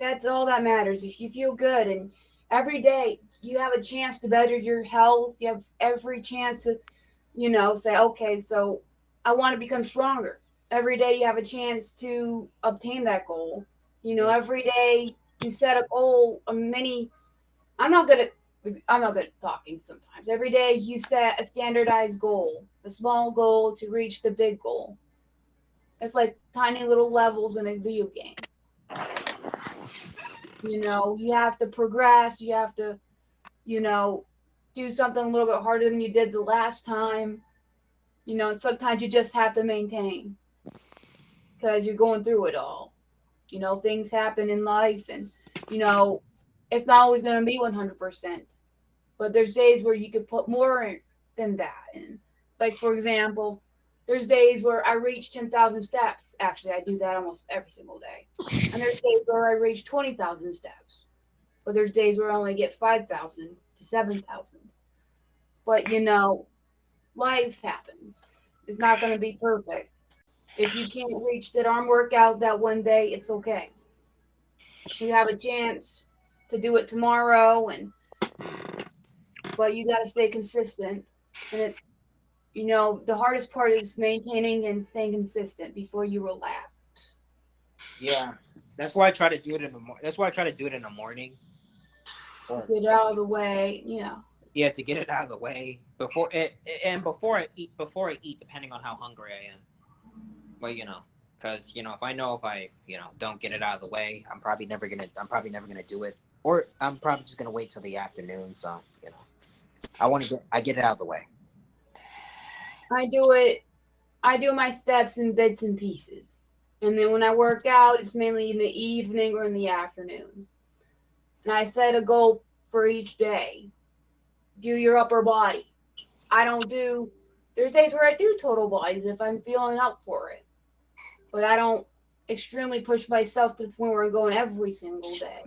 That's all that matters. If you feel good and every day you have a chance to better your health, you have every chance to, say, okay, so I want to become stronger. Every day you have a chance to obtain that goal. Every day you set a goal, I'm not good at I'm not good at talking sometimes. Every day you set a standardized goal, a small goal to reach the big goal. It's like tiny little levels in a video game. You have to progress, you have to, you know, do something a little bit harder than you did the last time. Sometimes you just have to maintain because you're going through it all. Things happen in life, and, it's not always going to be 100%. But there's days where you could put more in than that. And, like, for example, there's days where I reach 10,000 steps. Actually, I do that almost every single day. And there's days where I reach 20,000 steps. But there's days where I only get 5,000 to 7,000. But, life happens. It's not going to be perfect. If you can't reach that arm workout that one day, it's okay. You have a chance to do it tomorrow, but you got to stay consistent. And it's, the hardest part is maintaining and staying consistent before you relax. Yeah, that's why I try to do it in the morning. That's why I try to do it in the morning. Get it out of the way, Yeah, to get it out of the way before I eat, depending on how hungry I am. Well, because if I don't get it out of the way, I'm probably never gonna do it, or I'm probably just gonna wait till the afternoon. So I get it out of the way. I do my steps in bits and pieces. And then when I work out, it's mainly in the evening or in the afternoon. And I set a goal for each day. Do your upper body. There's days where I do total bodies if I'm feeling up for it. But I don't extremely push myself to the point where I'm going every single day.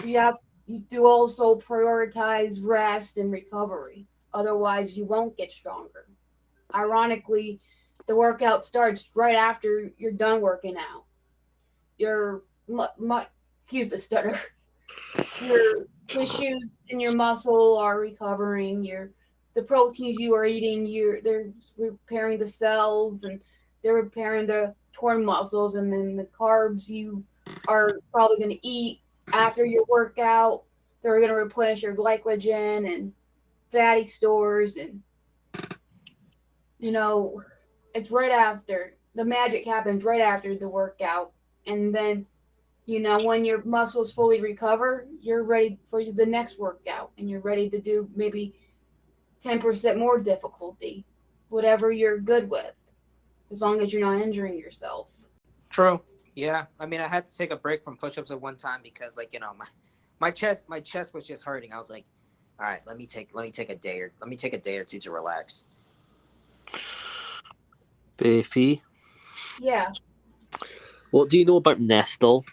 You do also prioritize rest and recovery. Otherwise, you won't get stronger. Ironically, the workout starts right after you're done working out. Excuse the stutter. Your tissues in your muscle are recovering. The proteins you are eating, they're repairing the cells, and they're repairing the torn muscles, and then the carbs you are probably going to eat after your workout, they're going to replenish your glycogen and fatty stores, and it's right after the magic happens right after the workout. And then when your muscles fully recover, you're ready for the next workout, and you're ready to do maybe 10% more difficulty, whatever you're good with, as long as you're not injuring yourself. True. Yeah. I mean, I had to take a break from push-ups at one time because, my chest was just hurting. I was like, all right, let me take a day or two to relax. Beefy. Yeah. What do you know about Nestle?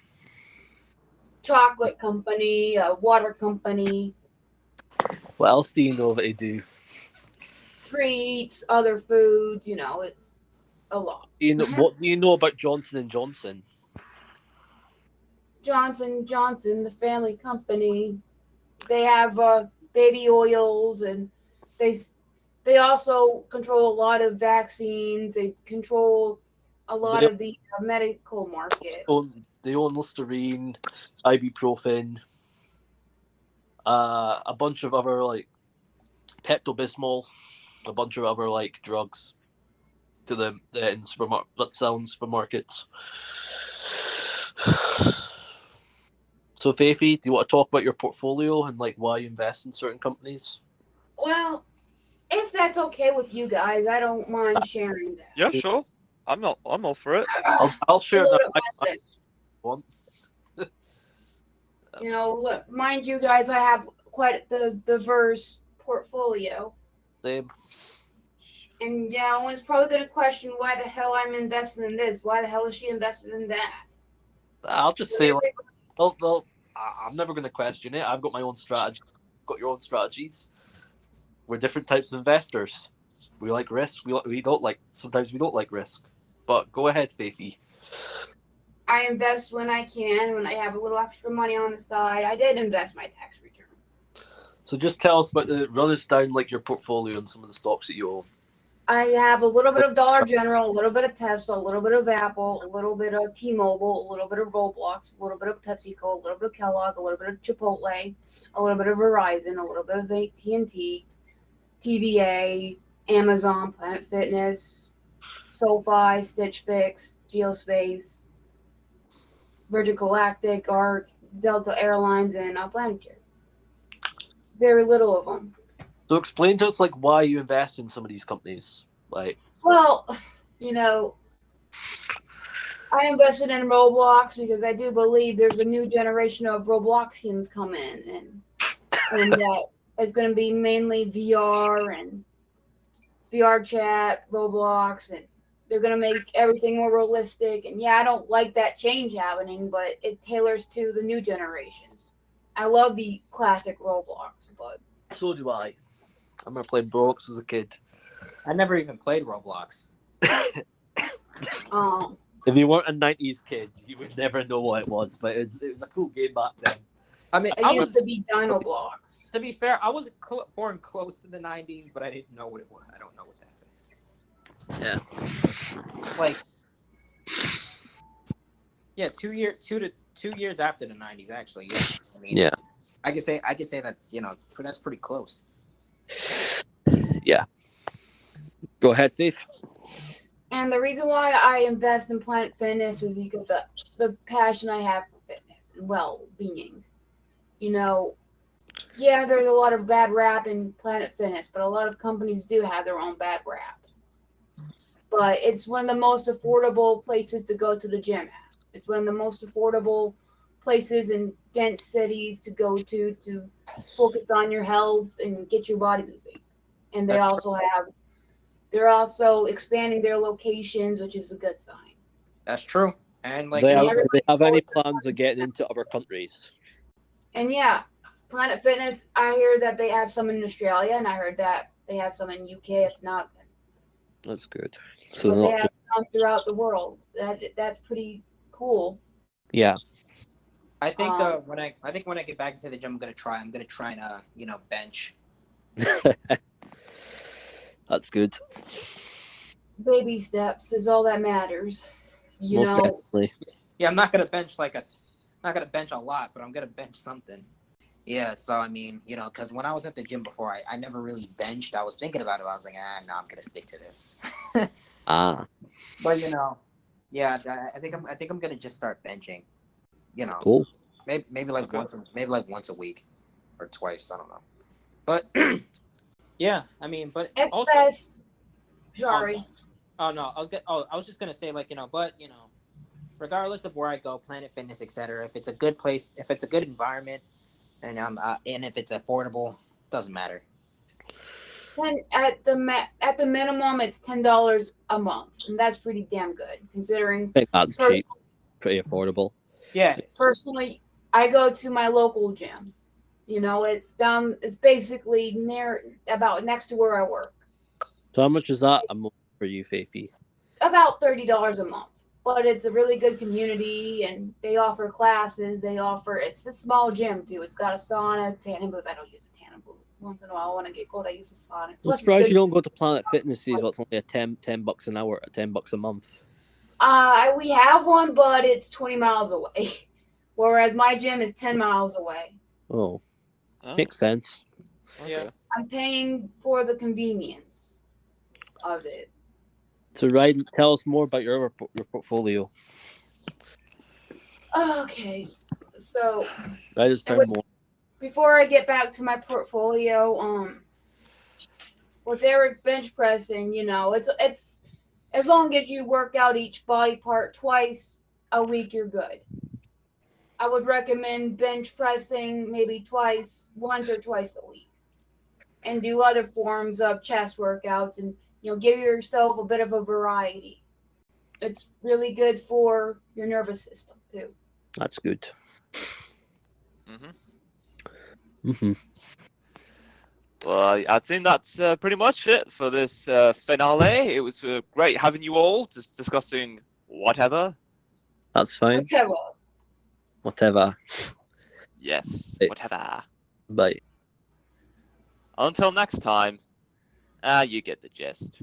Chocolate company, water company. What else do you know that they do? Treats, other foods, it's a lot. What do you know about Johnson & Johnson? Johnson & Johnson, the family company, they have baby oils, and they also control a lot of vaccines. They control a lot of the medical market. They own Listerine, ibuprofen, a bunch of other Pepto-Bismol, a bunch of other drugs to them that sell in supermarkets. So, Faithy, do you want to talk about your portfolio and why you invest in certain companies? Well, if that's okay with you guys, I don't mind sharing that. Yeah, sure. I'm all for it. I'll share that. Mind you guys, I have quite the diverse portfolio. Same. And one's probably going to question why the hell I'm invested in this. Why the hell is she invested in that? I'll just say, I'm never going to question it. I've got my own strategy. Got your own strategies. we're different types of investors. We like risk. We don't like. Sometimes we don't like risk. But go ahead, Faithy. I invest when I can, when I have a little extra money on the side. I did invest my tax return. So just tell us run us down like your portfolio and some of the stocks that you own. I have a little bit of Dollar General, a little bit of Tesla, a little bit of Apple, a little bit of T-Mobile, a little bit of Roblox, a little bit of PepsiCo, a little bit of Kellogg, a little bit of Chipotle, a little bit of Verizon, a little bit of AT&T, TVA, Amazon, Planet Fitness, SoFi, Stitch Fix, Geospace, Virgin Galactic, ARC, Delta Airlines, and Planetary. Very little of them. So explain to us like why you invest in some of these companies. Like, well, I invested in Roblox because I do believe there's a new generation of Robloxians come in, and that it's going to be mainly VR and VR chat, Roblox, and they're going to make everything more realistic. And yeah, I don't like that change happening, but it tailors to the new generations. I love the classic Roblox, but so do I. I remember playing Roblox as a kid. I never even played Roblox. If you weren't a 90s kid, you would never know what it was, but it was a cool game back then. I mean, it used to be Dinoblocks. To be fair, I was born close to the 90s, but I didn't know what it was. I don't know what that is. Yeah. Like, yeah, 2 years after the 90s, actually. Yes. I mean, yeah. I could say that's that's pretty close. Yeah. Go ahead, Faith. And the reason why I invest in Planet Fitness is because of the passion I have for fitness and well-being. Yeah, there's a lot of bad rap in Planet Fitness, but a lot of companies do have their own bad rap. But it's one of the most affordable places to go to the gym at. It's one of the most affordable places in dense cities to go to focus on your health and get your body moving. And they're also expanding their locations, which is a good sign. That's true. And like, do they have any plans of getting into other countries? And yeah, Planet Fitness, I hear that they have some in Australia, and I heard that they have some in UK, if not. That's good. So they have some throughout the world. That's pretty cool. Yeah. I think when I get back into the gym, I'm gonna try and bench. That's good. Baby steps is all that matters. Most definitely. Yeah, I'm not gonna bench a lot, but I'm gonna bench something. Yeah, so I mean, because when I was at the gym before, I never really benched. I was thinking about it. I was like, no, I'm gonna stick to this. But yeah, I think I'm gonna just start benching. Cool. Maybe like once a week or twice. I don't know. But yeah, I mean, but it's also, best. Sorry. Oh no, I was just gonna say but regardless of where I go, Planet Fitness, etc. If it's a good place, if it's a good environment, and if it's affordable, doesn't matter. And at the minimum, it's $10 a month, and that's pretty damn good considering. I think that's cheap, pretty affordable. Yeah. Personally, I go to my local gym. It's basically next to where I work. So how much is that a month for you, Faithy? About $30 a month. But it's a really good community, and they offer classes. It's a small gym, too. It's got a sauna, tanning booth. I don't use a tanning booth. Once in a while, I want to get cold, I use the sauna. I'm surprised you don't go to Planet Fitness. It's only a $10 an hour, $10 a month. We have one, but it's 20 miles away. Whereas my gym is 10 miles away. Oh. Makes sense. Yeah. I'm paying for the convenience of it. So, Ryan, tell us more about your portfolio. Okay, so more. Before I get back to my portfolio, with Eric bench pressing, it's as long as you work out each body part twice a week, you're good. I would recommend bench pressing maybe once or twice a week, and do other forms of chest workouts, and give yourself a bit of a variety. It's really good for your nervous system too. That's good. Well, I think that's pretty much it for this finale. It was great having you all just discussing whatever. That's fine. Whatever. Whatever. Yes, Hey. whatever. Bye. Until next time, you get the gist.